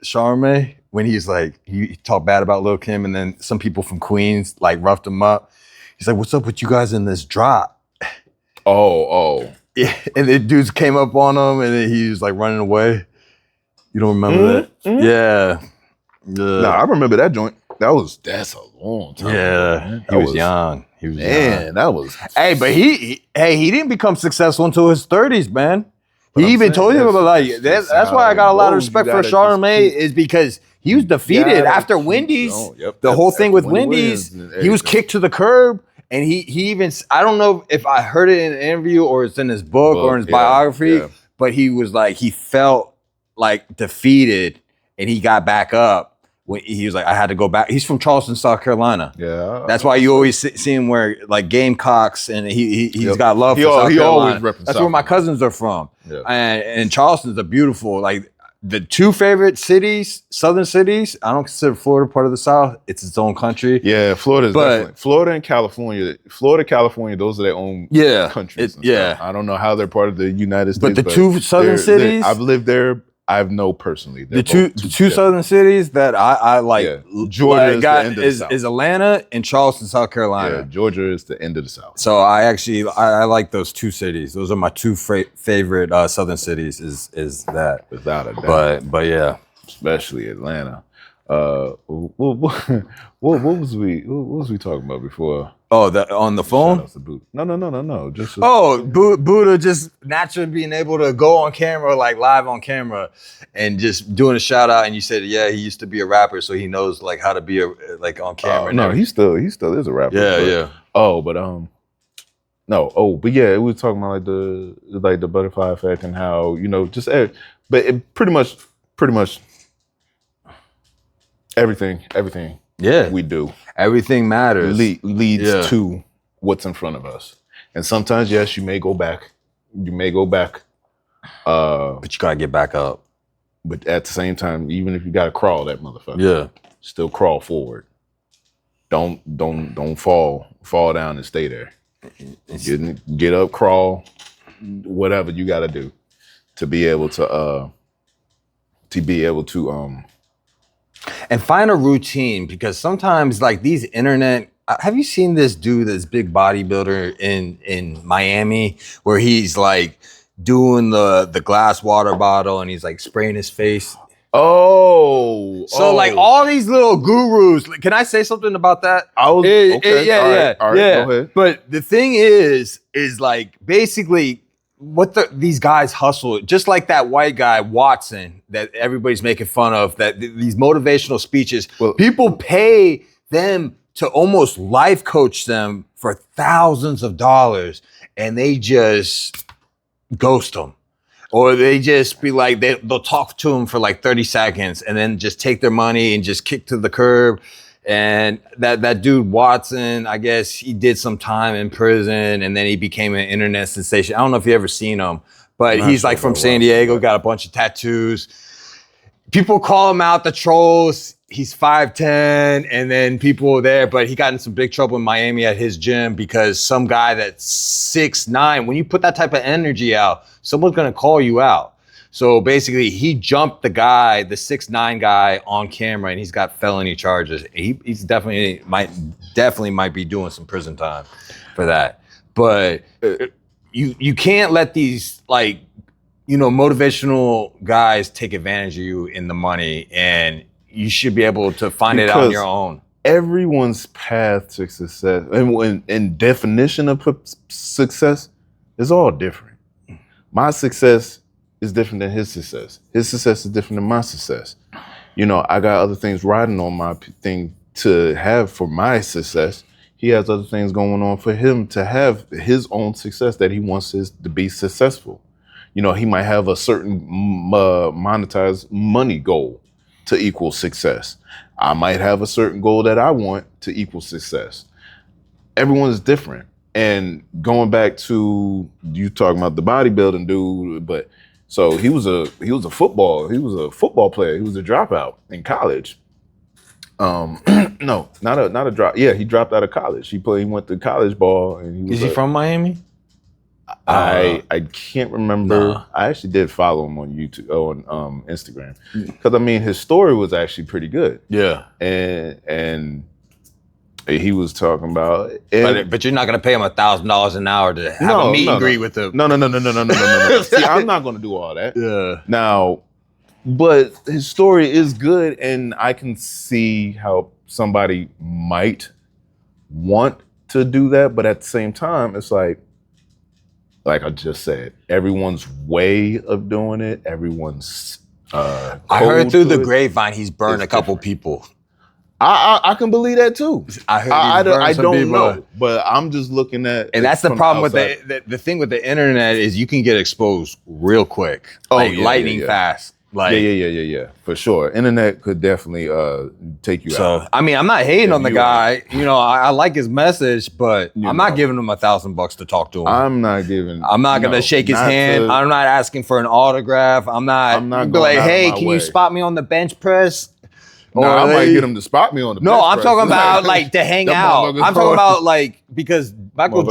Charme when he's like he talked bad about Lil' Kim, and then some people from Queens like roughed him up. He's like, "What's up with you guys in this drop?" Oh. Yeah, and the dudes came up on him, and then he was like running away. You don't remember that? Mm-hmm. Yeah. Nah, I remember that joint. That's a long time. Yeah, he was young. He was young. That was. Hey, but he didn't become successful until his 30s, man. He even told him about like that's why I got a lot of respect for Charlamagne, is because he was defeated after Wendy's. The whole thing with Wendy's, he was kicked to the curb. And he even, I don't know if I heard it in an interview or it's in his book or in his biography, but he was like, he felt like defeated and he got back up. When he was like, I had to go back. He's from Charleston, South Carolina. Yeah. That's why you always see him wear like Gamecocks, and he's got love for South Carolina. He always represents. That's where my cousins are from. Yeah. And Charleston's a beautiful, like, the two favorite cities, southern cities, I don't consider Florida part of the South. It's its own country. Yeah, Florida's definitely. Florida and California. California, those are their own countries. I don't know how they're part of the United States. But the two southern cities? I've lived there. I know personally. The two southern cities that I like. Yeah. Georgia is the end of the South. Is Atlanta and Charleston, South Carolina. Yeah, Georgia is the end of the South. So I like those two cities. Those are my two favorite southern cities. Is that without a doubt? But yeah, especially Atlanta. What was we talking about before? Oh, on the phone? No. Just Buddha just naturally being able to go on camera, like live on camera, and just doing a shout out. And you said, yeah, he used to be a rapper, so he knows like how to be like on camera. No, he still is a rapper. Yeah. But yeah, we were talking about like the butterfly effect and how but it pretty much everything. Yeah, we do. Everything matters. Leads to what's in front of us. And sometimes, yes, you may go back. But you gotta get back up. But at the same time, even if you gotta crawl that motherfucker, still crawl forward. Don't fall down and stay there. Get up, crawl, whatever you gotta do to be able to and find a routine, because sometimes like these internet, have you seen this dude, this big bodybuilder in Miami, where he's like doing the glass water bottle and he's like spraying his face? Like all these little gurus. Can I say something about that? Okay. Yeah. All right, go ahead. But the thing is like basically what these guys hustle, just like that white guy Watson that everybody's making fun of, that these motivational speeches, people pay them to almost life coach them for thousands of dollars, and they just ghost them. Or they just be like, they'll talk to them for like 30 seconds and then just take their money and just kick to the curb. And that dude Watson, I guess he did some time in prison and then he became an internet sensation. I don't know if you ever seen him, but he's like from San Diego, got a bunch of tattoos. People call him out, the trolls. He's 5'10", and then people were there, but he got in some big trouble in Miami at his gym because some guy that's 6'9", when you put that type of energy out, someone's gonna call you out. So basically, he jumped the guy, the 6'9" guy, on camera, and he's got felony charges. He's definitely might be doing some prison time for that. But you can't let these motivational guys take advantage of you in the money, and you should be able to find it out on your own. Everyone's path to success and definition of success is all different. My success is different than his success. His success is different than my success. I got other things riding on my thing to have for my success. He has other things going on for him to have his own success that he wants to be successful. He might have a certain monetized money goal to equal success. I might have a certain goal that I want to equal success. Everyone's different. And going back to you talking about the bodybuilding dude, but so he was a football player. He was a dropout in college. No, not a drop. Yeah, he dropped out of college. He went to college ball, and is he from Miami? I can't remember. No. I actually did follow him on YouTube, on Instagram, because his story was actually pretty good. Yeah, and he was talking about, but you're not gonna pay him $1,000 an hour to have a meet and greet with him. No. See, I'm not gonna do all that. Yeah. Now, but his story is good, and I can see how somebody might want to do that, but at the same time, it's like I just said, everyone's way of doing it, everyone's. I heard through the grapevine he's burned a couple people. I can believe that too. I don't know, but I'm just looking at. And that's the problem with the thing with the internet is you can get exposed real quick, lightning fast. Yeah, for sure. Internet could definitely take you out. I'm not hating on the guy. I like his message, but I'm not giving him $1,000 to talk to him. I'm not gonna shake his hand. I'm not asking for an autograph. I'm not be like, hey, can you spot me on the bench press? No, I might get him to spot me on the bench press. I'm talking about to hang out. I'm talking about because Michael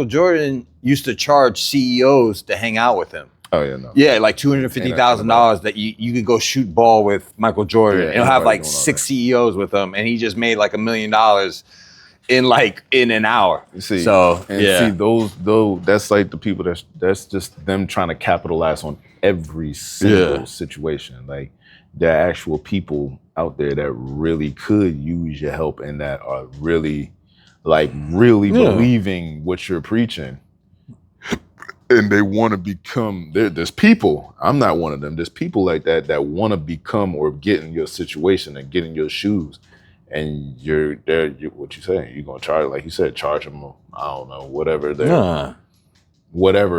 Jordan used to charge CEOs to hang out with him. Oh yeah, no. Yeah, like $250,000 that you could go shoot ball with Michael Jordan. And he'll have like 6 CEOs with him, and he just made like $1 million in an hour. See, so see those that's like the people that's just them trying to capitalize on every single situation. Like there are actual people out there that really could use your help and that are really believing what you're preaching. And they want to become, there's people, I'm not one of them, there's people like that want to become or get in your situation and get in your shoes. And you're there, what you saying? You're going to charge, like you said, charge them, I don't know, whatever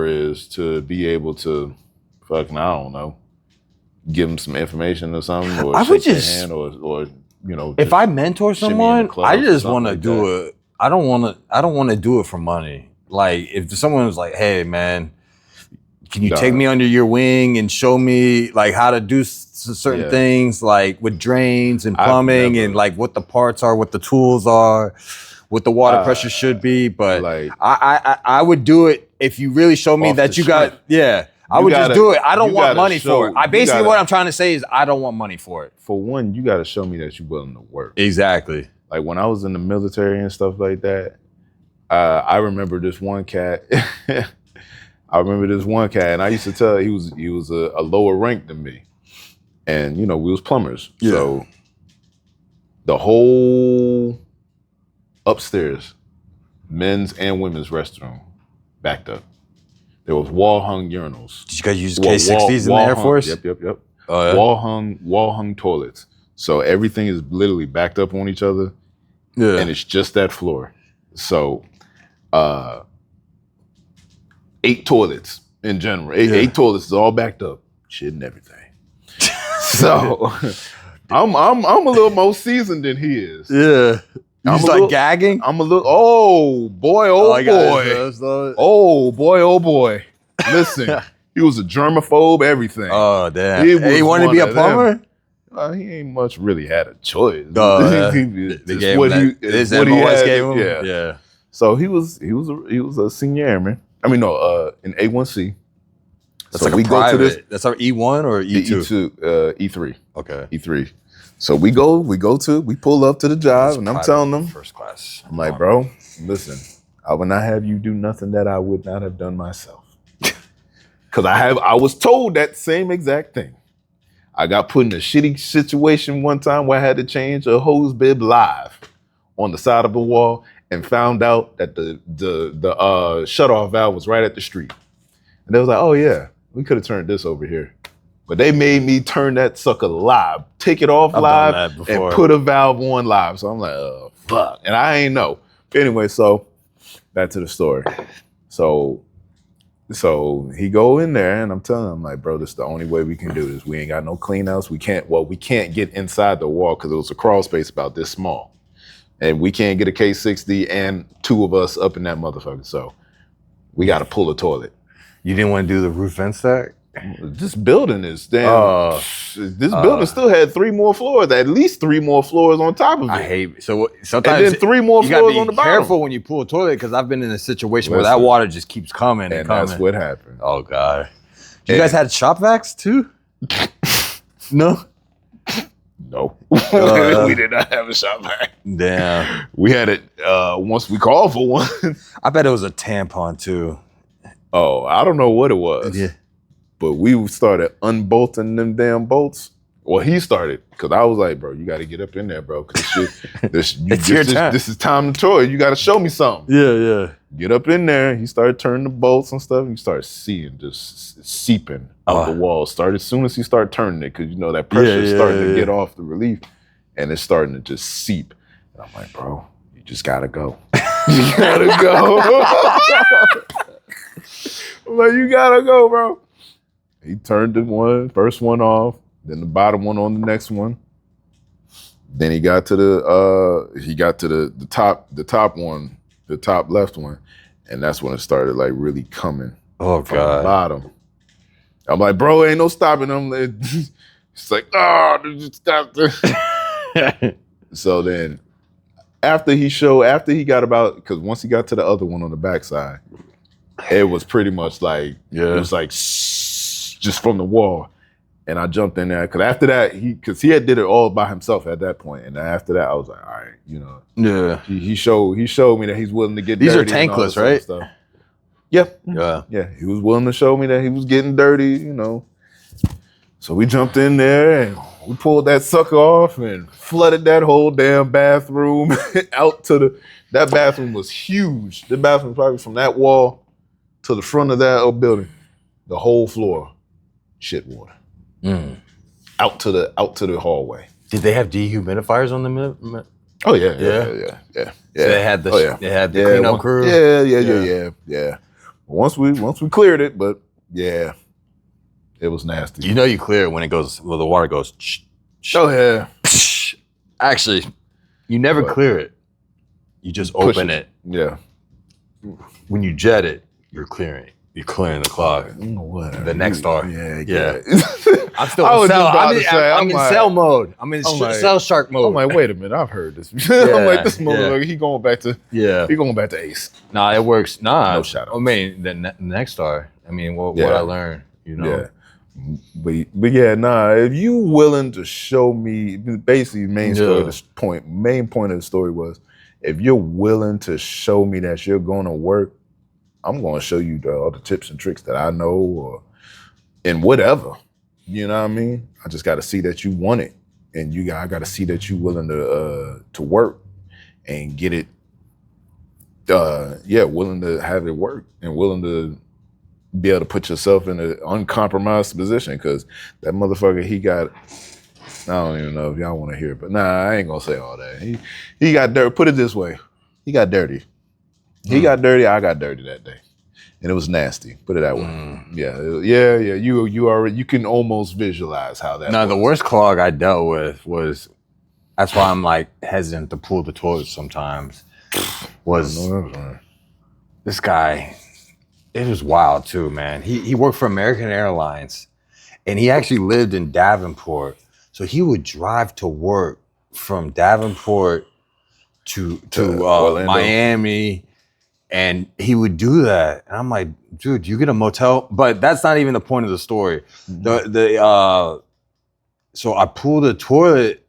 is to be able to fucking, I don't know, give them some information or something, or shake their hand, or you know. If I mentor someone, I just want to do it. I don't want to do it for money. Like if someone was like, "Hey, man, can you take me under your wing and show me like how to do certain things, like with drains and plumbing and like what the parts are, what the tools are, what the water pressure should be?" But like, I would do it if you really show me that you got. I would just do it. I don't want money for it. What I'm trying to say is I don't want money for it. For one, you got to show me that you're willing to work. Exactly. Like when I was in the military and stuff like that, I remember this one cat. And I used to tell he was a lower rank than me, and you know we was plumbers. Yeah. So the whole upstairs, men's and women's restroom, backed up. There was wall hung urinals. Did you guys use K60s in the Air Force? Yep. Oh, yeah? Wall hung toilets. So everything is literally backed up on each other. Yeah. And it's just that floor. So 8 toilets in general. 8 toilets is all backed up. Shit and everything. So I'm a little more seasoned than he is. Yeah. He's like gagging? I'm a little, oh boy. Oh boy. Listen, he was a germaphobe, everything. Oh, damn. He wanted to be a plumber? He ain't much really had a choice. They gave him that. Yeah. So he was a senior airman. I mean, no, in A1C. That's so like we go to this. That's our E1 or E2? E3. Okay. E3. So we pull up to the job, and I'm telling them, first class. I'm like, bro, listen, I would not have you do nothing that I would not have done myself. Because I was told that same exact thing. I got put in a shitty situation one time where I had to change a hose bib live on the side of the wall and found out that the shutoff valve was right at the street. And they was like, oh yeah, we could have turned this over here. But they made me turn that sucker live, take it off live, and put a valve on live. So I'm like, oh, fuck. And I ain't know. Anyway, so back to the story. So he go in there, and I'm telling him, like, bro, this is the only way we can do this. We ain't got no clean outs. We can't get inside the wall because it was a crawl space about this small. And we can't get a K60 and 2 of us up in that motherfucker. So we got to pull a toilet. You didn't want to do the roof vent stack? This building is damn. This building still had 3 more floors, at least 3 more floors on top of it. I hate so sometimes and then 3 more floors on the bottom. You gotta be careful when you pull a toilet because I've been in a situation where that water just keeps coming and coming. That's what happened. Oh god! You guys had shop vacs too? No. No, we did not have a shop vac. Damn, we had it once we called for one. I bet it was a tampon too. Oh, I don't know what it was. Yeah. But we started unbolting them damn bolts. Well, he started because I was like, bro, you got to get up in there, bro. Because this is time to toy. You got to show me something. Yeah. Get up in there. He started turning the bolts and stuff. And you start seeing just seeping out the wall. Started as soon as he started turning it, because you know that pressure is starting to get off the relief, and it's starting to just seep. And I'm like, bro, you just gotta go. You gotta go. I'm like, you gotta go, bro. He turned the first one off, then the bottom one on the next one. Then he got to the top one, the top left one, and that's when it started like really coming. Oh from god! The bottom. I'm like, bro, ain't no stopping them. It's like, oh, just stop this. So then, after he got about, because once he got to the other one on the backside, it was pretty much like it was like just from the wall. And I jumped in there because after that, he had did it all by himself at that point. And after that, I was like, all right, you know. Yeah. He showed me that he's willing to get These dirty. These are tankless, right? Stuff. Yep. Yeah. Yeah. He was willing to show me that he was getting dirty, you know. So we jumped in there and we pulled that sucker off and flooded that whole damn bathroom out to that bathroom was huge. The bathroom probably from that wall to the front of that building, the whole floor, shit water. Out to the hallway. Did they have dehumidifiers on them? Oh yeah. So they had the cleanup crew. Yeah. Once we cleared it, but yeah, it was nasty. You know you clear it when the water goes. Oh yeah. Actually, you never clear it. You just open it. Yeah. When you jet it, you're clearing. You're clearing the clog. The next star. Yeah. I'm still in cell. I'm in cell mode. I'm in cell shark mode. I'm like, wait a minute, I've heard this. I'm like, this motherfucker, he going back to Ace. Nah, it works. Nah, no shout out. I mean, the next star. I mean, what I learned, you know. Yeah. But yeah, nah. If you willing to show me, basically, main point of the story was, if you're willing to show me that you're going to work, I'm going to show you all the tips and tricks that I know, or in whatever. You know what I mean? I just got to see that you want it, and I got to see that you willing to work and get it. Willing to have it work and willing to be able to put yourself in an uncompromised position, because that motherfucker, he got. I don't even know if y'all want to hear it, but nah, I ain't gonna say all that. He got dirty. Put it this way, he got dirty. He got dirty. I got dirty that day, and it was nasty. Put it that way. Yeah. You already, you can almost visualize how that. No, the worst clog I dealt with was. That's why I'm like hesitant to pull the toilet sometimes. This guy? It was wild too, man. He worked for American Airlines, and he actually lived in Davenport. So he would drive to work from Davenport to Miami. And he would do that. And I'm like, dude, you get a motel? But that's not even the point of the story. So I pulled the toilet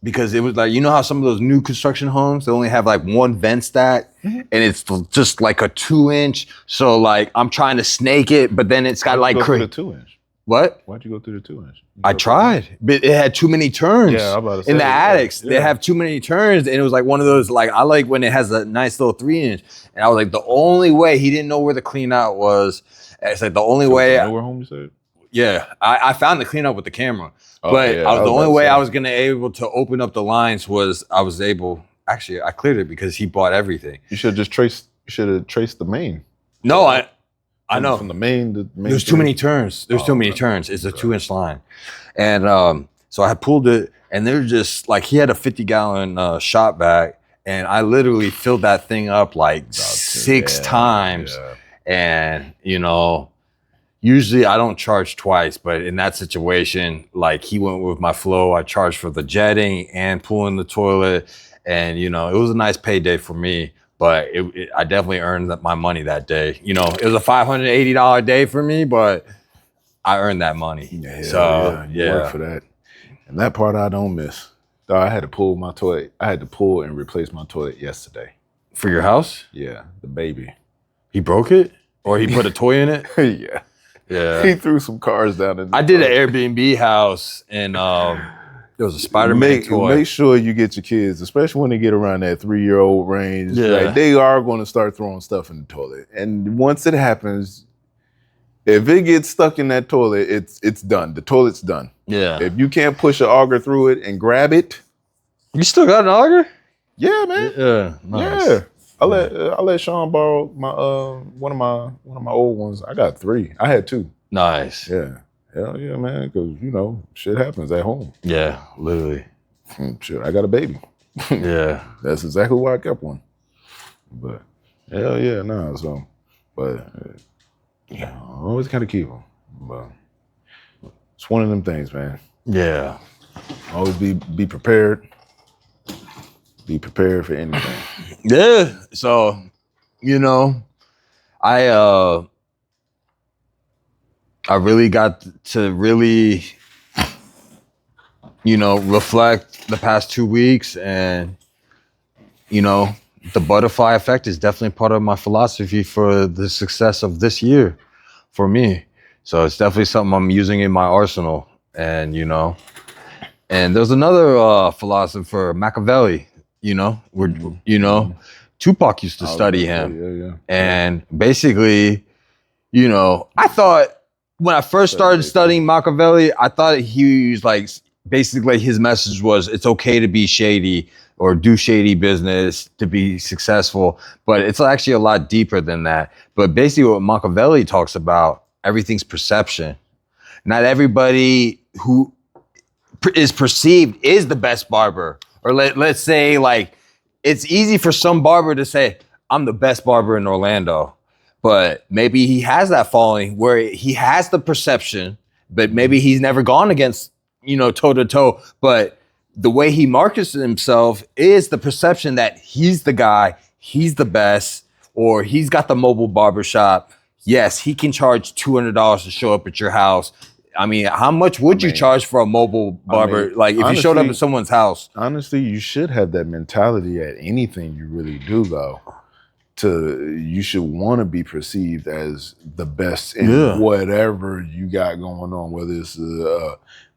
because it was like, you know how some of those new construction homes, they only have like one vent stack and it's just like a 2-inch. So like I'm trying to snake it, but then it's got like go through the 2-inch. What? Why'd you go through the 2-inch? I tried, but it had too many turns. Yeah, I'm about to say, in the attics, they have too many turns, and it was like one of those. Like I like when it has a nice little 3-inch, and I was like, the only way he didn't know where the clean out was. It's like the only way. Nowhere home, you said? Yeah, I found the clean out with the camera, but the only way I was gonna able to open up the lines was I was able. Actually, I cleared it because he bought everything. You should have traced the main. No, I know. From the main. There's too many turns. There's too many turns. It's a 2-inch line. And so I pulled it, and they're just like, he had a 50-gallon shop bag, and I literally filled that thing up like 6 times. Yeah. And, you know, usually I don't charge twice, but in that situation, like he went with my flow. I charged for the jetting and pulling the toilet. And, you know, it was a nice payday for me. But I definitely earned my money that day. You know, it was a $580 day for me, but I earned that money. You work for that. And that part I don't miss. I had to pull my toilet. I had to pull and replace my toilet yesterday. For your house? Yeah, the baby. He broke it? Or he put a toy in it? Yeah. Yeah. He threw some cars down in the I did an Airbnb house, and there was a Spider-Man toy. Make sure you get your kids, especially when they get around that 3-year-old range. Yeah. Like, they are going to start throwing stuff in the toilet. And once it happens, if it gets stuck in that toilet, it's done. The toilet's done. Yeah. If you can't push an auger through it and grab it. You still got an auger? Yeah, man. Yeah. Nice. Yeah. I let Sean borrow my one of my old ones. I got 3. I had 2. Nice. Yeah. Hell yeah, man. Because, you know, shit happens at home. Yeah, literally. Shit, I got a baby. Yeah. That's exactly why I kept one. But hell yeah, nah. So, but yeah, I always kind of keep them. But it's one of them things, man. Yeah. Always be prepared. Be prepared for anything. Yeah. So, you know, I really got to really, reflect the past 2 weeks, and, the butterfly effect is definitely part of my philosophy for the success of this year for me. So it's definitely something I'm using in my arsenal. And, and there's another philosopher, Machiavelli, Tupac used to study him. Yeah. And basically, I thought when I first started studying Machiavelli, I thought he was like, basically his message was it's okay to be shady or do shady business to be successful. But it's actually a lot deeper than that. But basically what Machiavelli talks about, everything's perception. Not everybody who is perceived is the best barber. Or let's say, like, it's easy for some barber to say, I'm the best barber in Orlando. But maybe he has that following where he has the perception, but maybe he's never gone against, toe to toe. But the way he markets himself is the perception that he's the guy, he's the best, or he's got the mobile barbershop. Yes, he can charge $200 to show up at your house. I mean, how much would you charge for a mobile barber? Like, if you showed up at someone's house? Honestly, you should have that mentality at anything you really do, though. You should want to be perceived as the best in whatever you got going on, whether it's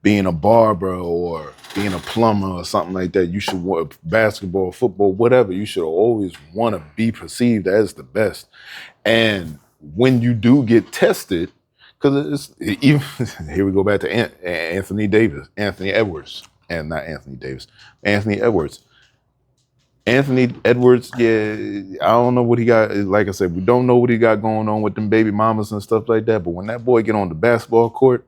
being a barber or being a plumber or something like that. You should want basketball, football, whatever. You should always want to be perceived as the best. And when you do get tested, because even here we go back to Anthony Edwards. Anthony Edwards, yeah, I don't know what he got. Like I said, we don't know what he got going on with them baby mamas and stuff like that. But when that boy get on the basketball court,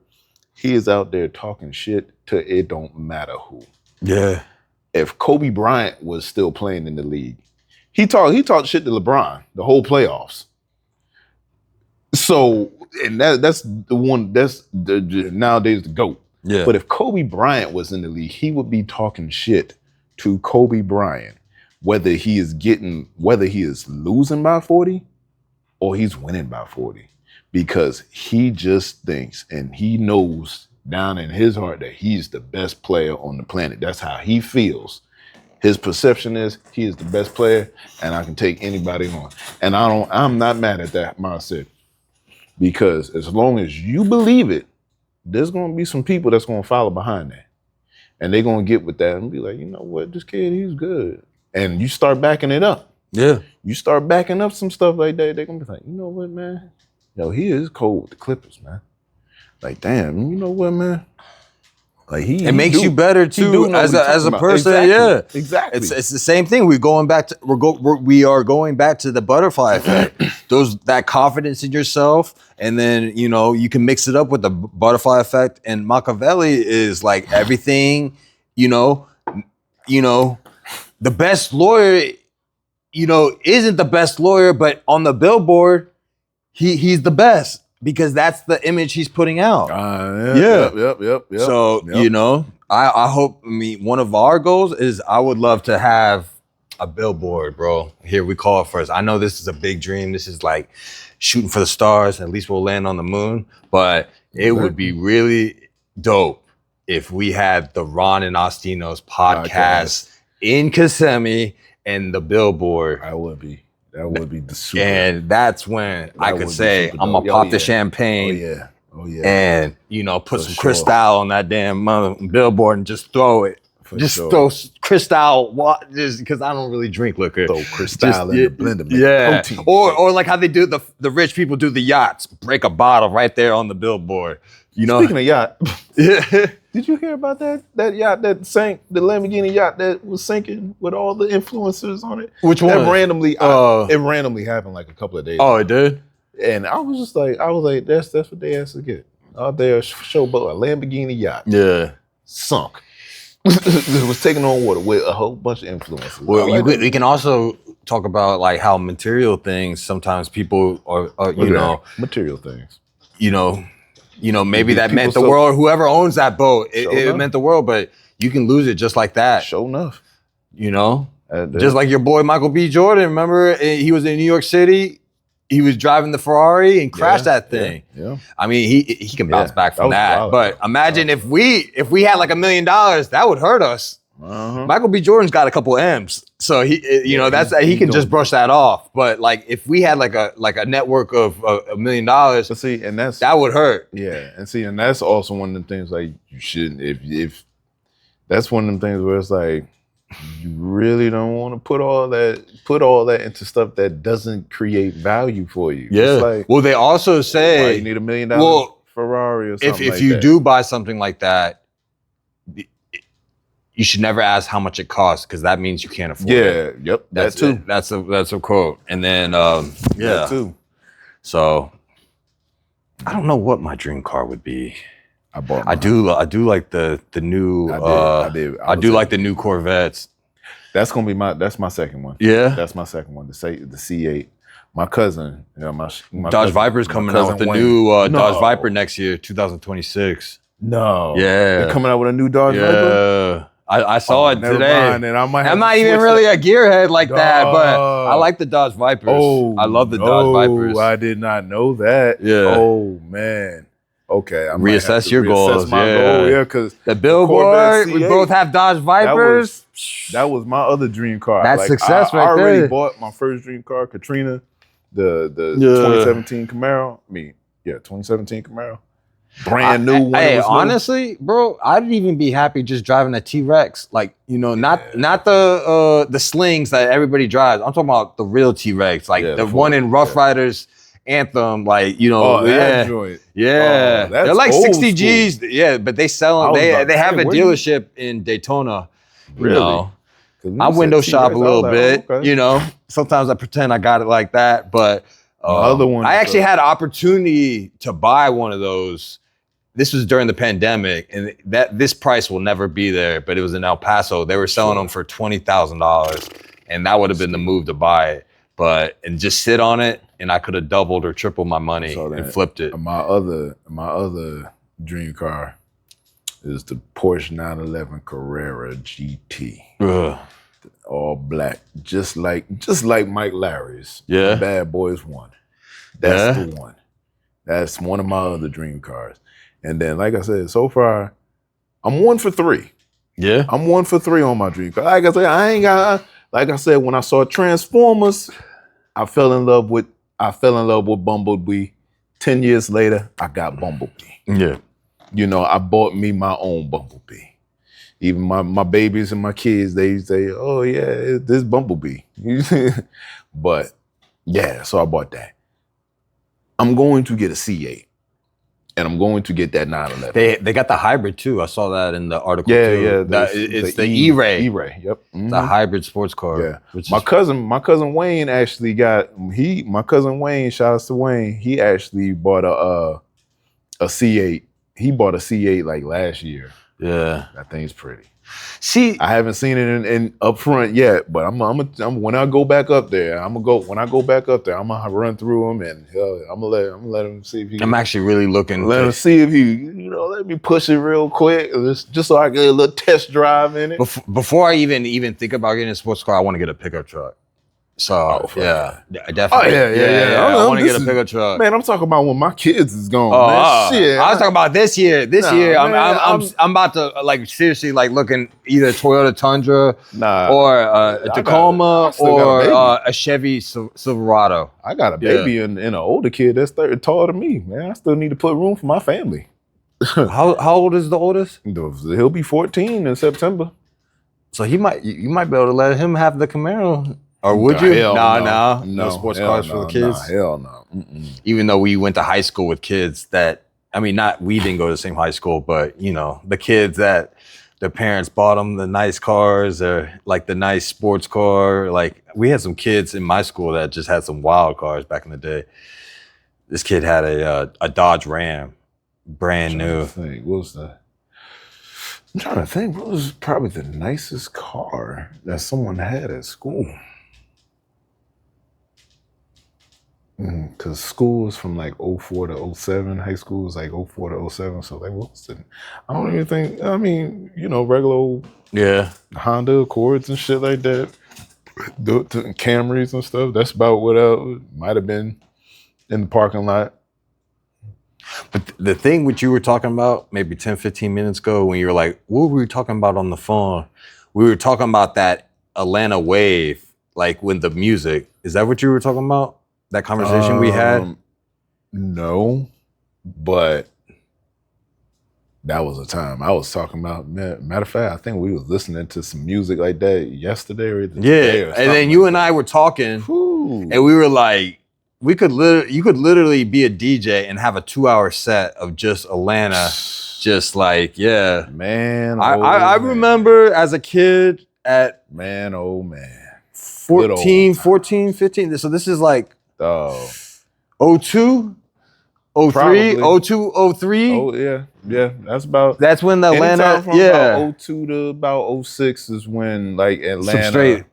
he is out there talking shit to it don't matter who. Yeah. If Kobe Bryant was still playing in the league, he talked shit to LeBron the whole playoffs. So, and that's the one, that's nowadays the GOAT. Yeah. But if Kobe Bryant was in the league, he would be talking shit to Kobe Bryant, whether he is losing by 40 or he's winning by 40, because he just thinks and he knows down in his heart that he's the best player on the planet. That's how he feels. His perception is he is the best player and I can take anybody on. And I'm not mad at that mindset, because as long as you believe it, there's going to be some people that's going to follow behind that. And they're going to get with that and be like, you know what, this kid, he's good. And you start backing it up. Yeah. You start backing up some stuff like that, they're going to be like, you know what, man? He is cold with the Clippers, man. Like, damn, you know what, man? Like it makes you better too as a person. Exactly. Yeah, exactly. It's the same thing. We are going back to the butterfly effect. That confidence in yourself, and then you can mix it up with the butterfly effect. And Machiavelli is like everything. The best lawyer, isn't the best lawyer, but on the billboard, he's the best. Because that's the image he's putting out. Yep. So, I hope, one of our goals is I would love to have a billboard, bro. Here, we call it first. I know this is a big dream. This is like shooting for the stars. At least we'll land on the moon. But it would be really dope if we had the Ron and Ostino's podcast in Kissimmee and the billboard. That would be the super. And that's when I could say, I'm going to pop the champagne. Oh, yeah. And, put some Cristal on that damn billboard and just throw it. Throw Cristal, just because I don't really drink liquor. Throw Cristal in the blender. Yeah. Or like how they do, the rich people do the yachts. Break a bottle right there on the billboard. Speaking of yacht, did you hear about that yacht that sank, the Lamborghini yacht that was sinking with all the influencers on it? Which one? It randomly happened like a couple of days ago. It did? And I was like, that's what they asked to get. Out there, showboat, a Lamborghini yacht. Yeah. Sunk. It was taking on water with a whole bunch of influencers. Well, we can also talk about like how material things, sometimes people are material things. Maybe that meant the world. Whoever owns that boat, it meant the world. But you can lose it just like that. Sure enough. Just like your boy Michael B. Jordan. Remember, he was in New York City, he was driving the Ferrari and crashed that thing. Yeah. I mean, he can bounce back from that. Wild. But imagine if we had like $1 million, that would hurt us. Michael B. Jordan's got a couple M's, so he can just brush that off. But like if we had like a network of $1 million, but see, and that would hurt. Yeah, and see, and that's also one of the things like you shouldn't if that's one of them things where it's like you really don't want to put all that into stuff that doesn't create value for you. Yeah. It's like, well, they also say you need $1 million Ferrari or something. If you do buy something like that, you should never ask how much it costs because that means you can't afford it. Yeah, yep. That too. That's a quote. And then that too. So I don't know what my dream car would be. I do like the new I do like the new Corvettes. That's my second one. Yeah. That's my second one. The C8. My cousin, my Dodge Viper's coming out with the new Dodge Viper next year, 2026. No. Yeah. They're coming out with a new Dodge Viper? I saw it today. Mind, I'm not even really a gearhead like that, but I like the Dodge Vipers. I love the Dodge Vipers. I did not know that. Yeah. Oh man. Okay. I reassess your goals. Goal. Yeah, because the billboard. We both have Dodge Vipers. That was my other dream car. That's success right there. I already bought my first dream car, Katrina, the 2017 Camaro. 2017 Camaro. Brand new. Hey, honestly, bro, I'd even be happy just driving a T-Rex. Like, not the slings that everybody drives. I'm talking about the real T-Rex, like the one in Rough Riders Anthem, like, that joint. Yeah. They're like 60 G's. Yeah, but they sell them. They have a dealership in Daytona. Really? I window shop a little bit, Sometimes I pretend I got it like that, but other one. I actually had an opportunity to buy one of those. This was during the pandemic, and this price will never be there, but it was in El Paso. They were selling them for $20,000, and that would have been the move to buy it. And just sit on it, and I could have doubled or tripled my money and flipped it. My other dream car is the Porsche 911 Carrera GT. Ugh. All black, just like Mike Larry's. Yeah. Bad Boys 1. That's the one. That's one of my other dream cars. And then, like I said, so far, I'm 1 for 3. Yeah. I'm 1 for 3 on my dream car. Like I said, when I saw Transformers, I fell in love with Bumblebee. 10 years later, I got Bumblebee. Yeah. I bought me my own Bumblebee. Even my babies and my kids, they say, "Oh yeah, this Bumblebee." But yeah, so I bought that. I'm going to get a C8, and I'm going to get that 911. They got the hybrid too. I saw that in the article. Yeah, yeah. It's the E-Ray. E-Ray, yep. Mm-hmm. The hybrid sports car. Yeah. My cousin Wayne actually my cousin Wayne, shout out to Wayne, he actually bought a C8. He bought a C8 like last year. Yeah, that thing's pretty. See, I haven't seen it in up front yet, but I'm when I go back up there, I'm gonna run through them and I'm gonna let him see if he. I'm actually really looking. Let him see if he, let me push it real quick, just so I get a little test drive in it. Before I even think about getting a sports car, I want to get a pickup truck. So definitely. Oh yeah. I want to get a pickup truck. Man, I'm talking about when my kids is gone. Shit. I was talking about this year. This year, I'm about to seriously looking either a Toyota Tundra or a Tacoma or a Chevy Silverado. I got a baby and an older kid that's taller than me. Man, I still need to put room for my family. How old is the oldest? He'll be 14 in September. So you might be able to let him have the Camaro. Or would you? No sports cars for the kids? Hell no. Mm-mm. Even though we went to high school with kids we didn't go to the same high school, but the kids that their parents bought them the nice cars or like the nice sports car. Like we had some kids in my school that just had some wild cars back in the day. This kid had a Dodge Ram, brand new. I'm trying to think, what was probably the nicest car that someone had at school? Because school was from like 04 to 07. High school was like 04 to 07. So what was it? I don't even think, regular old Honda Accords and shit like that. The Camrys and stuff. That's about what else might have been. in the parking lot. But the thing which you were talking about maybe 10, 15 minutes ago when you were like, what were we talking about on the phone? We were talking about that Atlanta wave, like with the music. Is that what you were talking about? That conversation we had? No, but that was a time I was talking about. Matter of fact, I think we was listening to some music like that yesterday or today or and then you and I were talking, and we were like, you could literally be a DJ and have a 2-hour set of just Atlanta, just like, yeah. Man, I remember as a kid at 14, 15. So this is like 02, 03, 02, 03. Oh, yeah. That's when the Atlanta, from about 02 to about 06 is when like Atlanta,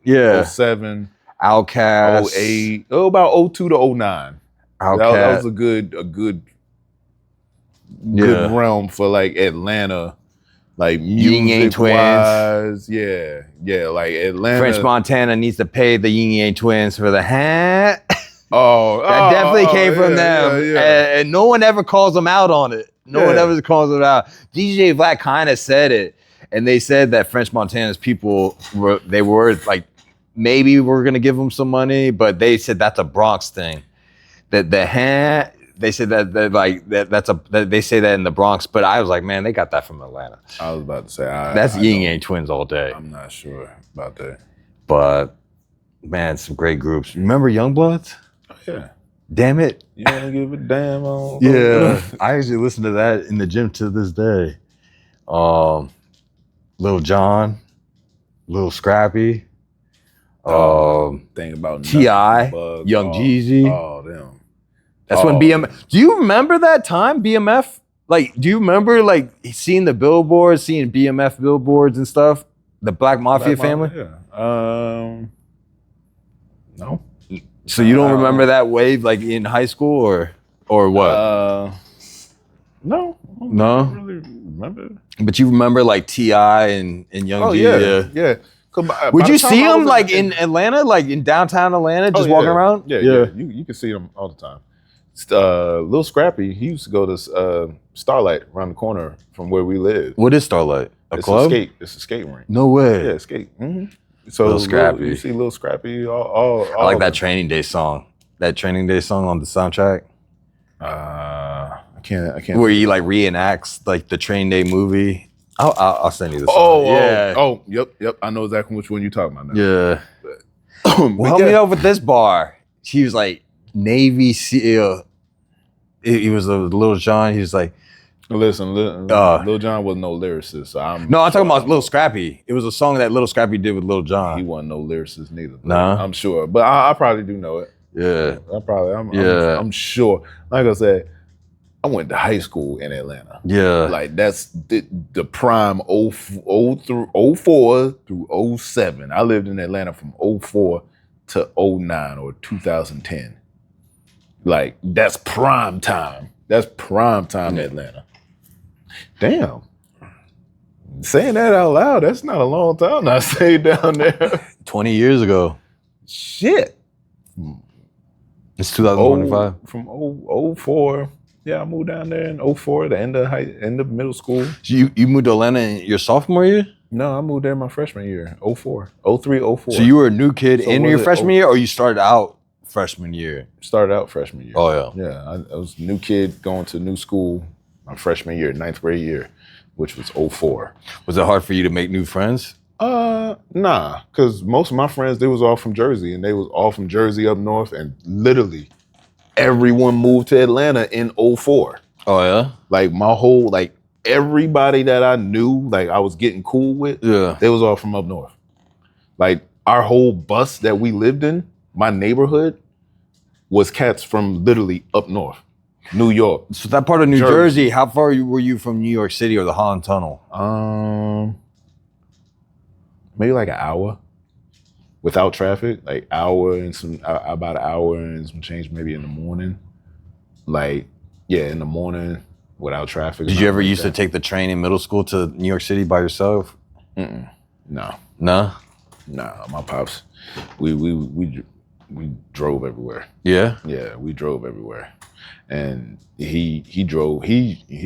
07. Outkast. 08. About 02 to 09. That was a good realm for like Atlanta, like music wise. Yeah, like Atlanta. French Montana needs to pay the Ying Yang Twins for the hat. That definitely came from them. And no one ever calls them out on it. No one ever calls them out. DJ Black kind of said it. And they said that French Montana's people were like, maybe we're gonna give them some money, but they said that's a Bronx thing. That the hat, they said that they say that in the Bronx, but I was like, man, they got that from Atlanta. I was about to say that's Ying Yang Twins all day. I'm not sure about that, but man, some great groups. Remember Youngbloods? Oh yeah. Damn it. You don't give a damn on. Yeah, I actually listen to that in the gym to this day. Lil Jon, Lil Scrappy. Thing about T.I., Young Jeezy. Oh, them. That's when BMF. Do you remember that time, BMF? Like, do you remember like seeing the billboards, seeing BMF billboards and stuff? The Black Mafia family? Yeah. No. So you don't remember that wave like in high school or what? No. I don't really remember. But you remember like T.I. and Young Jeezy? Yeah. Would you see them like in Atlanta, like in downtown Atlanta, just walking around? Yeah. You can see them all the time. Lil Scrappy, he used to go to Starlight around the corner from where we live. What is Starlight? It's club? It's a skate rink. No way. Yeah, skate. Mm-hmm. So Lil Scrappy. You see Lil Scrappy. All I like that Training Day song. That Training Day song on the soundtrack. I can't. Where he like reenacts like the Training Day movie. I'll send you the song. Yep. I know exactly which one you're talking about now. Yeah. Well, help me out with this bar. He was like Navy SEAL. He was a Lil Jon. He was like, listen, Lil Jon was no lyricist. So I'm talking about Lil Scrappy. It was a song that Lil Scrappy did with Lil Jon. He wasn't no lyricist neither. No, I'm sure, but I probably do know it. Yeah, I'm sure. Like I said, I went to high school in Atlanta. Yeah. Like that's the prime 04 through 07. I lived in Atlanta from 04 to 09 or 2010. Like that's prime time. That's prime time in Atlanta. Damn. Saying that out loud, that's not a long time I stayed down there. 20 years ago. Shit. It's 2025. From 04. Yeah, I moved down there in 04, the end of middle school. So you moved to Atlanta in your sophomore year? No, I moved there my freshman year, 04, 03, 04. So you were a new kid in your freshman year, or you started out freshman year? Started out freshman year. Oh, yeah. Yeah, I was a new kid going to new school my freshman year, 9th grade year, which was 04. Was it hard for you to make new friends? Nah, because most of my friends, they was all from Jersey, and they was all from Jersey up north, and literally everyone moved to Atlanta in 04. Oh, yeah? Like my whole, like everybody that I knew, like I was getting cool with, they was all from up north. Like our whole bus that we lived in, my neighborhood, was cats from literally up north, New York. So that part of New Jersey, how far were you from New York City or the Holland Tunnel? Maybe like an hour. Without traffic, like about an hour and some change maybe in the morning. Like, yeah, in the morning without traffic. Did you ever used to take the train in middle school to New York City by yourself? No. No? Nah, my pops. We we drove everywhere. Yeah? Yeah, we drove everywhere. And he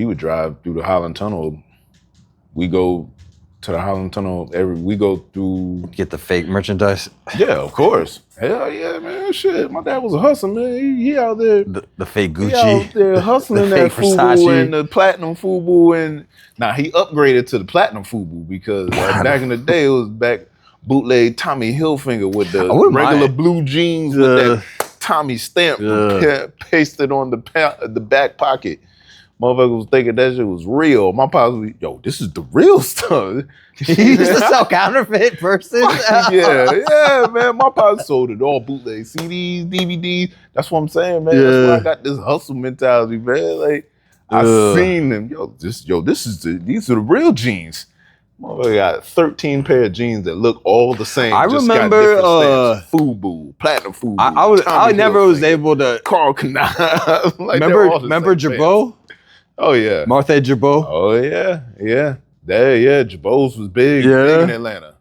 would drive through the Holland Tunnel. We go to the Holland Tunnel we go through. Get the fake merchandise? Yeah, of course. Hell yeah, man. Shit, my dad was a hustler, man. He out there. The fake Gucci. He out there hustling that FUBU and the platinum FUBU. And now he upgraded to the platinum FUBU because back in the day, it was bootleg Tommy Hilfiger with the regular blue jeans with that Tommy stamp pasted on the back pocket. Motherfucker was thinking that shit was real. My pops was, yo, this is the real stuff. He used to sell counterfeit person? yeah, man. My pops sold it all bootleg CDs, DVDs. That's what I'm saying, man. That's why I got this hustle mentality, man. Like, I seen them. These are the real jeans. Motherfucker got 13 pair of jeans that look all the same. I remember FUBU, platinum FUBU. I never was able to. Carl Canal. Like, remember Jabot? Oh yeah, Martha Jabot. Oh yeah. Jabot's was big in Atlanta.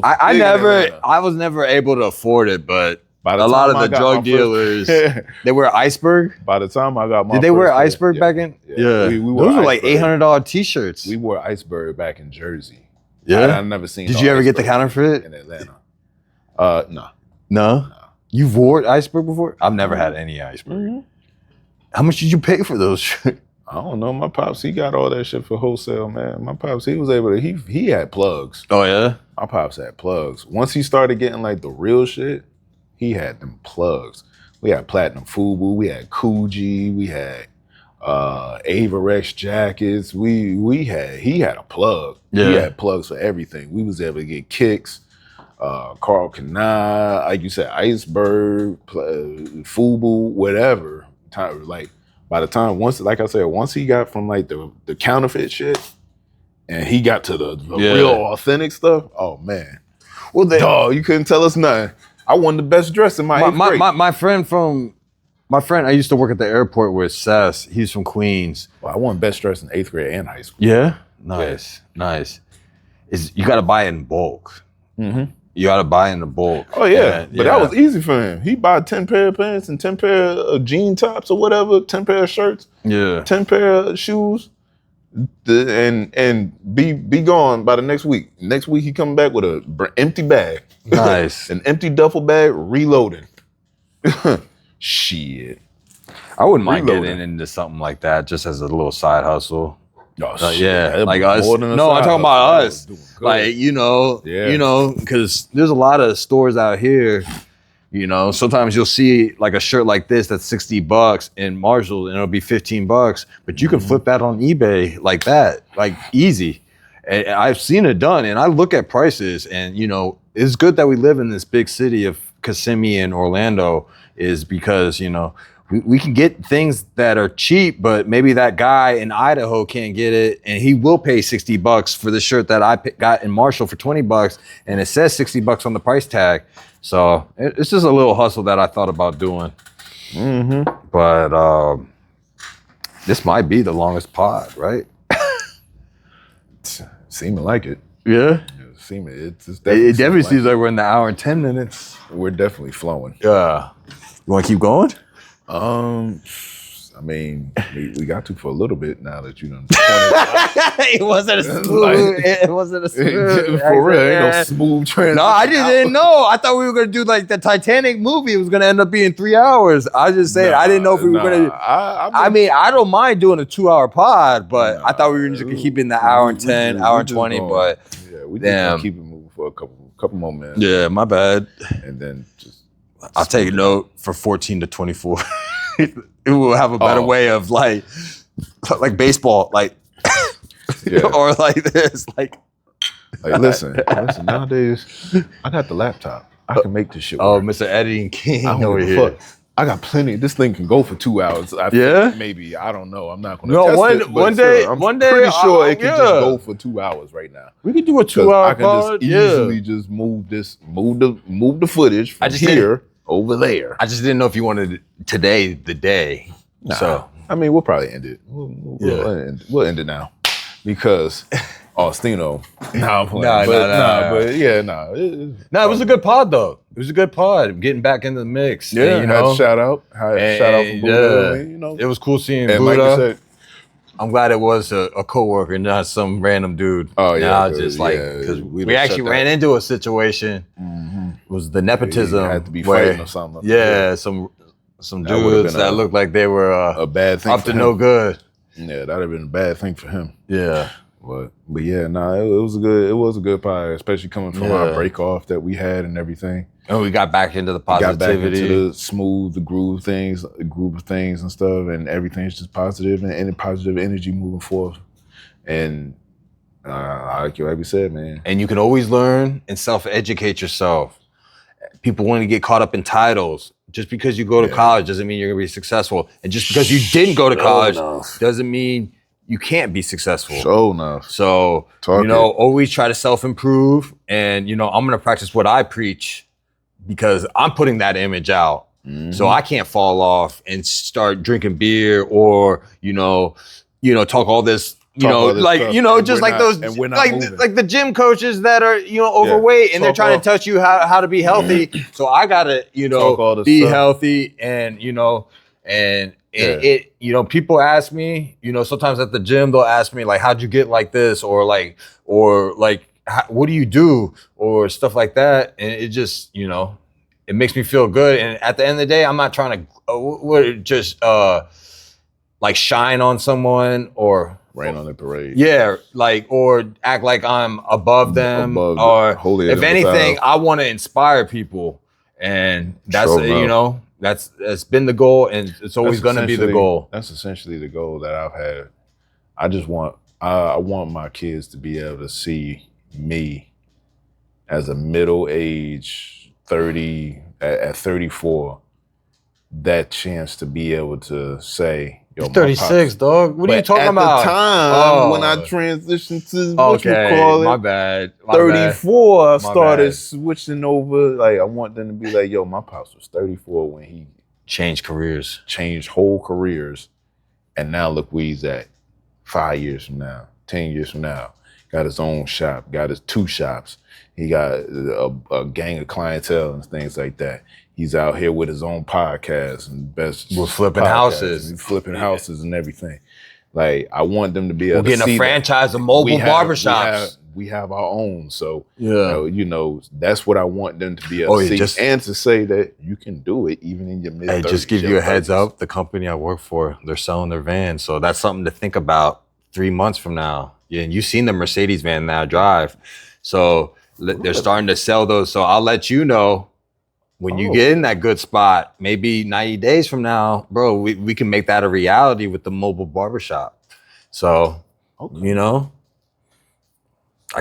I was never able to afford it, but a lot of the drug dealers, they wear Iceberg. By the time I got my did they wear Iceberg back in? Yeah. We those were like $800 t-shirts. We wore Iceberg back in Jersey. Yeah, I've never seen. Did you ever get the counterfeit in Atlanta? No. You've worn Iceberg before? I've never had any Iceberg. Mm-hmm. How much did you pay for those shirts? I don't know. My pops, he got all that shit for wholesale, man. My pops, he was able to, he had plugs. Oh, yeah? My pops had plugs. Once he started getting like the real shit, he had them plugs. We had platinum FUBU, we had Coogee, we had Avarex jackets. He had a plug. Yeah. He had plugs for everything. We was able to get kicks, Carl Canal, like you said, Iceberg, FUBU, whatever. Like, by the time once he got from like the counterfeit shit and he got to the real authentic stuff, oh man. Well, dog, you couldn't tell us nothing. I won the best dress in my friend I used to work at the airport with, Sess. He's from Queens. Well, I won best dress in 8th grade and high school. Yeah? Nice. You gotta buy it in bulk. Mm-hmm. You gotta buy in the bulk. Oh yeah, but that was easy for him. He bought 10 pair of pants and 10 pair of jean tops or whatever, 10 pair of shirts, 10 pair of shoes, and be gone by the next week. Next week he come back with an empty bag. Nice. An empty duffel bag, reloading. Shit. I wouldn't mind getting into something like that just as a little side hustle. Oh, yeah, like us. No, I'm talking about us. Like, because there's a lot of stores out here. Sometimes you'll see like a shirt like this that's $60 in Marshalls and it'll be $15, but you can flip that on eBay like that, like easy. And I've seen it done, and I look at prices, and it's good that we live in this big city of Kissimmee and Orlando, is because we can get things that are cheap, but maybe that guy in Idaho can't get it, and he will pay $60 for the shirt that I got in Marshall for $20, and it says $60 on the price tag. So it's just a little hustle that I thought about doing. Mm-hmm. But this might be the longest pod, right? Seeming like it. Yeah. It definitely seems like we're in the hour and 10 minutes. We're definitely flowing. Yeah. You want to keep going? I mean, we got to for a little bit now that you done. It wasn't a smooth. It wasn't a smooth. For real, ain't no smooth transition. No, I just didn't know. I thought we were gonna do like the Titanic movie. It was gonna end up being 3 hours. I just saying I didn't know if we were gonna. I mean, I don't mind doing a 2-hour pod, but I thought we were just gonna keep it in the hour and 10, hour and 20. But yeah, we just gonna keep it moving for a couple more minutes. Yeah, my bad. And then just I'll take a note for 14 to 24. It will have a better way of like baseball, or like this, like listen. Nowadays, I got the laptop. I can make this shit work. Oh, Mr. Editing King over here. Fuck. I got plenty. This thing can go for 2 hours. Maybe, I don't know. I'm not going to test it. One day, pretty sure it can just go for 2 hours right now. We could do a 2-hour pod. I can just easily just move the footage from here over there. I just didn't know if you wanted today the day. Nah. So I mean, we'll probably end it. We'll end it now because Stino. It was a good pod though. It was a good pod. Getting back into the mix. Yeah, and, you know, shout out for Buddha. You know, it was cool seeing and Buddha. like you said, I'm glad it was a coworker, not some random dude. Oh yeah, now just like because we actually ran into a situation. It was the nepotism. You had to be fighting or something. Yeah, some dudes that looked like they were a bad thing up to no good. Yeah, that'd have been a bad thing for him. Yeah. But yeah, it was a good pod, especially coming from our break off that we had and everything. And we got back into the positivity. Got back into the smooth, the groove of things and stuff, and everything's just positive and positive energy moving forward. And like we said, man. And you can always learn and self-educate yourself. People want to get caught up in titles. Just because you go to college doesn't mean you're going to be successful. And just because you didn't go to college doesn't mean you can't be successful. Sure enough. So, always try to self-improve. And, I'm going to practice what I preach because I'm putting that image out. So I can't fall off and start drinking beer or, talk all this, just like those, like the gym coaches that are, overweight and they're trying to touch you how to be healthy. So I gotta, be healthy and, people ask me, sometimes at the gym, they'll ask me like, how'd you get like this? Or what do you do? Or stuff like that. And it just, it makes me feel good. And at the end of the day, I'm not trying to shine on someone or rain on the parade. Yeah, or act like I'm above them. If anything, I want to inspire people. And that's, that's been the goal, and it's always going to be the goal. That's essentially the goal that I've had. I want my kids to be able to see me as a middle-aged 30, at 34, that chance to be able to say, yo, 36, dog. What are you talking about? At the time, when I transitioned to my bad. 34, I started switching over. Like, I want them to be like, yo, my pops was 34 when he changed whole careers. And now look where he's at 5 years from now, 10 years from now. Got his own shop, got his 2 shops. He got a gang of clientele and things like that. He's out here with his own podcast and we're flipping houses. And everything. Like, I want them to be able to see. We're getting a franchise of mobile barbershops. We have our own. So, that's what I want them to be able to see. And to say that you can do it even in your mid-30s. Hey, just give you a heads up. The company I work for, they're selling their vans. So that's something to think about 3 months from now. Yeah, and you've seen the Mercedes van now drive. So they're starting to sell those. So I'll let you know when you get in that good spot, maybe 90 days from now, bro, we can make that a reality with the mobile barbershop. So, I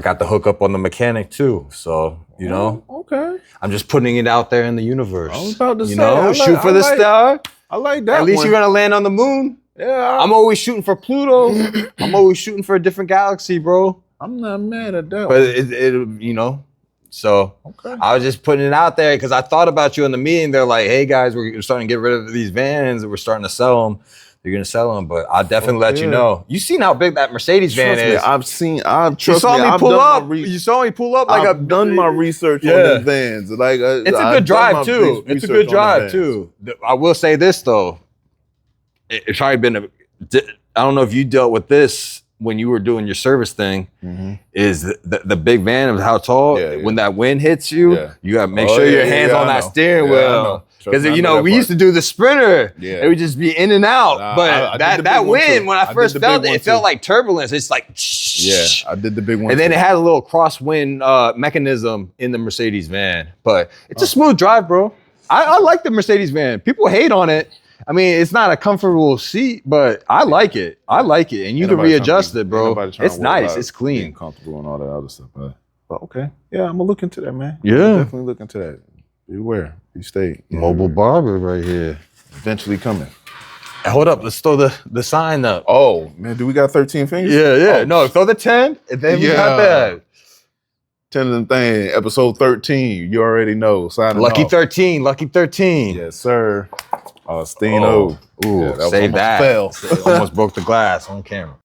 got the hookup on the mechanic too. So, I'm just putting it out there in the universe. I was about to say, shoot for the star. I like that. At least you're going to land on the moon. Yeah. I'm always shooting for Pluto. I'm always shooting for a different galaxy, bro. I'm not mad at that. But So I was just putting it out there because I thought about you in the meeting. They're like, hey guys, we're starting to get rid of these vans. We're starting to sell them. They're going to sell them, but I'll definitely let you know. You seen how big that Mercedes van is. You saw me pull up like I've done my research on the vans. Like, it's a good drive too. It's a good drive too. I will say this though. It's probably been I don't know if you dealt with this when you were doing your service thing, is the big van of how tall, when that wind hits you, you got to make sure your hands on that steering wheel. Because, we used to do the Sprinter. Yeah. It would just be in and out. But that wind, when I first felt it, it felt like turbulence. It's like, I did the big one. And then it had a little crosswind mechanism in the Mercedes van. But it's a smooth drive, bro. I like the Mercedes van. People hate on it. I mean, it's not a comfortable seat, but I like it. And you can readjust it, bro. It's nice. It's clean. Being comfortable and all that other stuff. But okay. Yeah, I'm going to look into that, man. Yeah. I'm definitely look into that. Beware. You stay. Mobile barber right here. Eventually coming. Hold up. Let's throw the sign up. Oh, man. Do we got 13 fingers? Yeah. No, throw the 10. And then we got that. 10 of them thing. Episode 13. You already know. Signing Lucky off. 13. Lucky 13. Yes, sir. Steno. Ooh, save that. Fell. Almost broke the glass on camera.